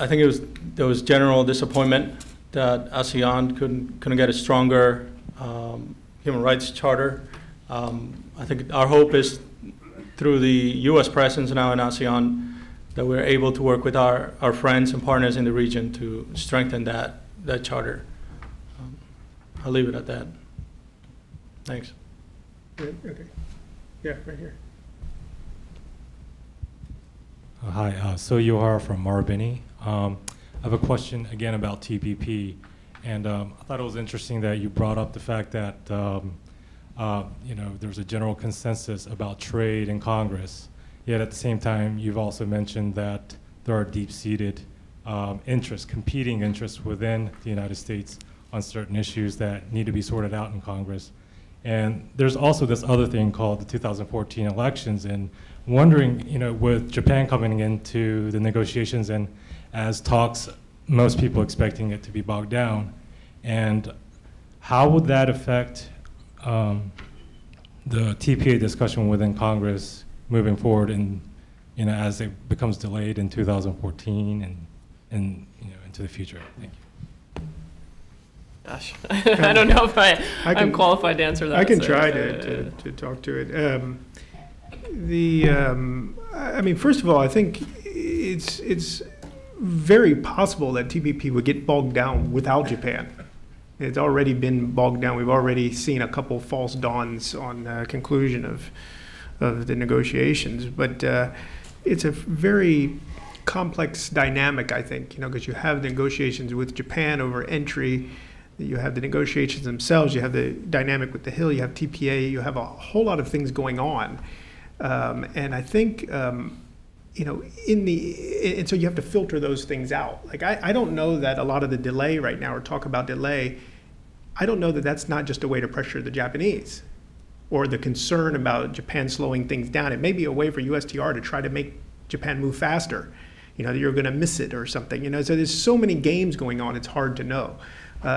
think there was general disappointment that ASEAN couldn't get a stronger human rights charter. I think our hope is through the U.S. presence now in ASEAN that we're able to work with our friends and partners in the region to strengthen that charter. I'll leave it at that. Thanks. Good. Okay. Yeah, right here. Hi, So Yohara from Marubeni. I have a question again about TPP, and I thought it was interesting that you brought up the fact that there's a general consensus about trade in Congress. Yet at the same time, you've also mentioned that there are deep-seated competing interests within the United States on certain issues that need to be sorted out in Congress. And there's also this other thing called the 2014 elections, and wondering, with Japan coming into the negotiations and as talks, most people expecting it to be bogged down, and how would that affect the TPA discussion within Congress moving forward, and as it becomes delayed in 2014 and into the future? Thank you. Gosh, I don't know if I'm qualified to answer that. I can try to talk to it. I mean, first of all, I think it's very possible that TPP would get bogged down without Japan. It's already been bogged down. We've already seen a couple false dawns on conclusion of the negotiations. But it's a very complex dynamic, I think, because you have negotiations with Japan over entry. You have the negotiations themselves. You have the dynamic with the Hill. You have TPA. You have a whole lot of things going on. And I think, you know, and so you have to filter those things out. Like, I don't know that a lot of the delay right now, or talk about delay, I don't know that that's not just a way to pressure the Japanese, or the concern about Japan slowing things down. It may be a way for USTR to try to make Japan move faster, you know, that you're going to miss it or something, you know. So there's so many games going on, it's hard to know.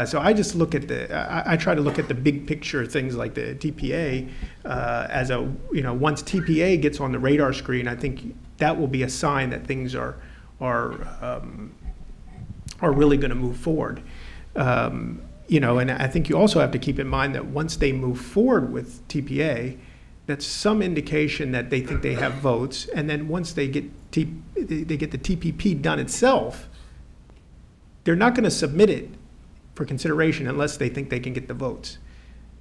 So I just look at I try to look at the big picture things like the TPA as a, you know, once TPA gets on the radar screen, I think that will be a sign that things are really going to move forward. You know, and I think you also have to keep in mind that once they move forward with TPA, that's some indication that they think they have votes. And then once they get the TPP done itself, they're not going to submit it for consideration unless they think they can get the votes.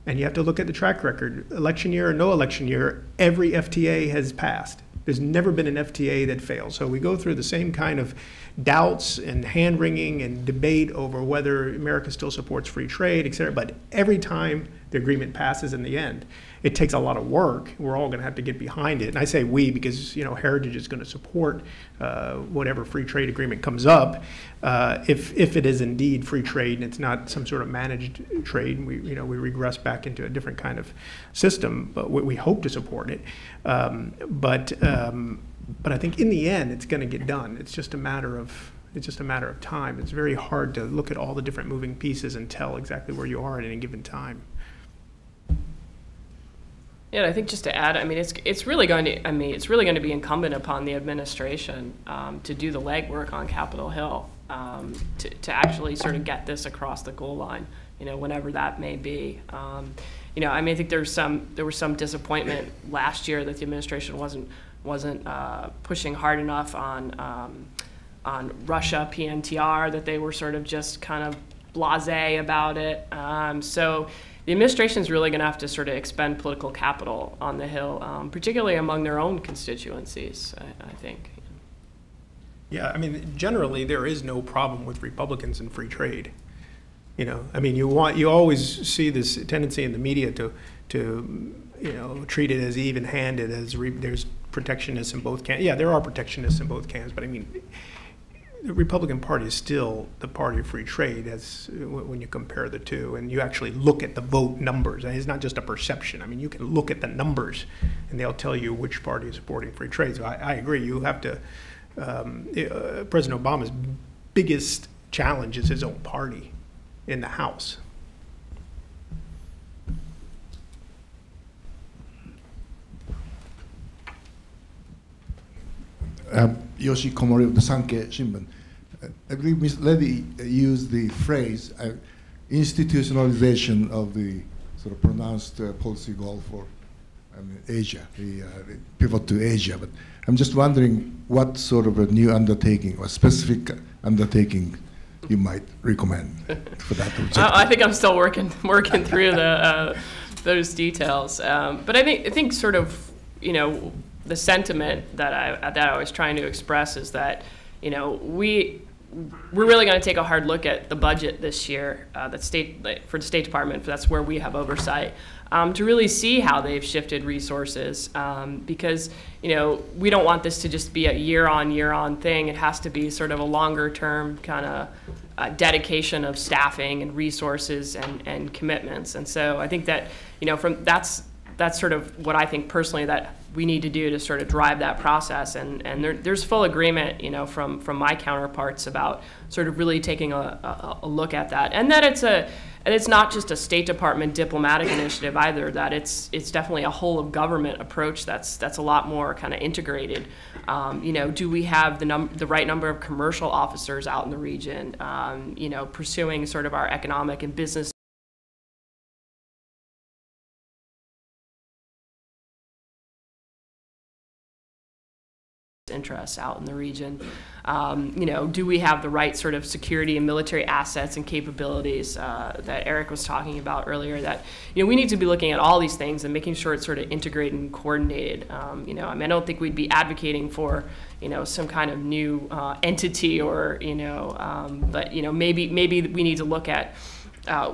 And you have to look at the track record. Election year or no election year, every FTA has passed. There's never been an FTA that fails. So we go through the same kind of doubts and hand-wringing and debate over whether America still supports free trade, et cetera. But every time the agreement passes in the end, it takes a lot of work. We're all going to have to get behind it. And I say we because, you know, Heritage is going to support whatever free trade agreement comes up. If it is indeed free trade and it's not some sort of managed trade, we regress back into a different kind of system. But we hope to support it. But I think in the end, it's going to get done. It's just a matter of time. It's very hard to look at all the different moving pieces and tell exactly where you are at any given time. Yeah, I think just to add, I mean, it's really going to be incumbent upon the administration to do the legwork on Capitol Hill to actually sort of get this across the goal line, you know, whenever that may be. You know, I mean, I think there was some disappointment last year that the administration wasn't pushing hard enough on Russia PNTR, that they were sort of just kind of blasé about it. So the administration is really going to have to sort of expend political capital on the Hill, particularly among their own constituencies, I think. Yeah, I mean, generally there is no problem with Republicans in free trade. You know, I mean, you always see this tendency in the media to you know, treat it as even-handed, as there's protectionists in both camps. Yeah, there are protectionists in both camps, but I mean, the Republican Party is still the party of free trade when you compare the two, and you actually look at the vote numbers. And it's not just a perception. I mean, you can look at the numbers, and they'll tell you which party is supporting free trade. So I agree. You have to. President Obama's biggest challenge is his own party in the House. Yoshi Komori of the Sankei Shimbun. I believe Ms. Levy used the phrase institutionalization of the sort of pronounced policy goal for Asia, the pivot to Asia. But I'm just wondering what sort of a new undertaking or specific undertaking you might recommend for that objective. I think I'm still working through those details. But I think sort of, you know, the sentiment that I was trying to express is that, you know, we're really going to take a hard look at the budget this year, for the State Department. That's where we have oversight, to really see how they've shifted resources, because, you know, we don't want this to just be a year-on thing. It has to be sort of a longer-term kind of dedication of staffing and resources and commitments. And so I think that, you know, that's sort of what I think personally that we need to do to sort of drive that process, and there's full agreement, you know, from my counterparts about sort of really taking a look at that, and that it's not just a State Department diplomatic initiative either. That it's definitely a whole of government approach that's a lot more kind of integrated. You know, do we have the right number of commercial officers out in the region? You know, pursuing sort of our economic and business interests out in the region. You know, do we have the right sort of security and military assets and capabilities that Eric was talking about earlier? That, you know, we need to be looking at all these things and making sure it's sort of integrated and coordinated. You know, I mean, I don't think we'd be advocating for, you know, some kind of new entity or, you know, but, you know, maybe we need to look at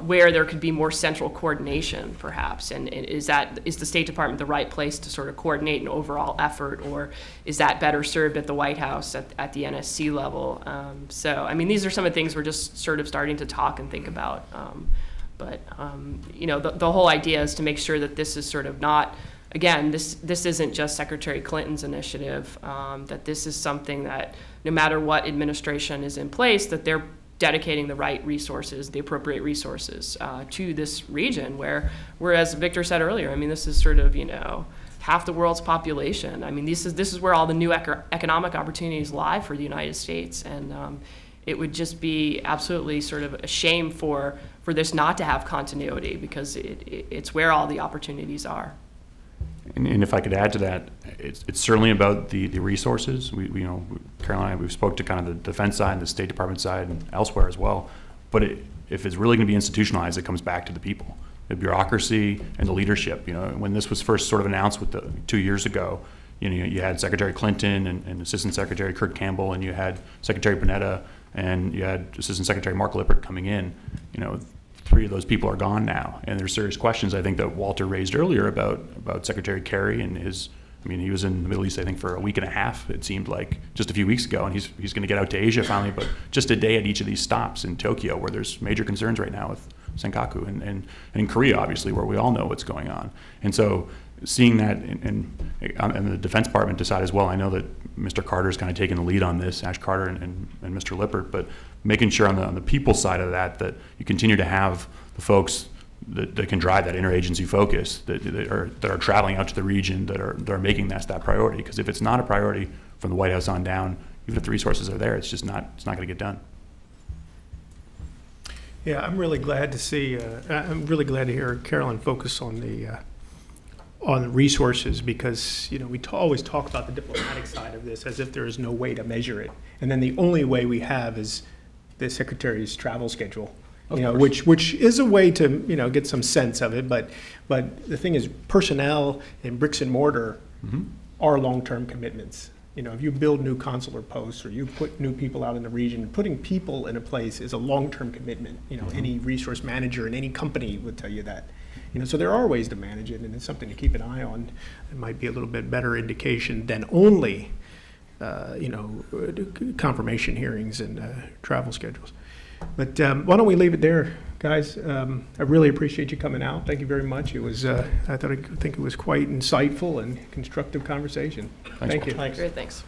where there could be more central coordination, perhaps, and is the State Department the right place to sort of coordinate an overall effort, or is that better served at the White House at the NSC level? So, I mean, these are some of the things we're just sort of starting to talk and think about. But you know, the whole idea is to make sure that this is sort of not, again, this isn't just Secretary Clinton's initiative. That this is something that no matter what administration is in place, that they're dedicating the right resources, the appropriate resources to this region where, as Victor said earlier, I mean, this is sort of, you know, half the world's population. I mean, this is where all the new economic opportunities lie for the United States, and it would just be absolutely sort of a shame for this not to have continuity, because it's where all the opportunities are. And if I could add to that, it's certainly about the resources. We you know, Caroline and I, we've spoke to kind of the defense side, the State Department side, and elsewhere as well. But if it's really going to be institutionalized, it comes back to the people, the bureaucracy, and the leadership. You know, when this was first sort of announced 2 years ago, you know, you had Secretary Clinton and Assistant Secretary Kurt Campbell, and you had Secretary Panetta, and you had Assistant Secretary Mark Lippert coming in. You know, 3 of those people are gone now, and there's serious questions, I think, that Walter raised earlier about Secretary Kerry and his. I mean, he was in the Middle East, I think, for a week and a half, it seemed like, just a few weeks ago, and he's going to get out to Asia finally, but just a day at each of these stops in Tokyo, where there's major concerns right now with Senkaku, and in Korea, obviously, where we all know what's going on. And so seeing that, and the Defense Department decide as well, I know that Mr. Carter's kind of taking the lead on this, Ash Carter and Mr. Lippert, but making sure on the people side of that you continue to have the folks that can drive that interagency focus, that are traveling out to the region, that are making that priority. Because if it's not a priority from the White House on down, even if the resources are there, it's not going to get done. Yeah, I'm really glad to see. I'm really glad to hear Carolyn focus on the resources, because you know we always talk about the diplomatic side of this as if there is no way to measure it, and then the only way we have is the Secretary's travel schedule. You know, which is a way to, you know, get some sense of it, but the thing is, personnel and bricks and mortar are long-term commitments. You know, if you build new consular posts or you put new people out in the region, putting people in a place is a long-term commitment. You know, any resource manager in any company would tell you that. You know, so there are ways to manage it, and it's something to keep an eye on. It might be a little bit better indication than only, you know, confirmation hearings and travel schedules. But why don't we leave it there, guys? I really appreciate you coming out. Thank you very much. It was, I think it was quite insightful and constructive conversation. Thank you. Great, thanks.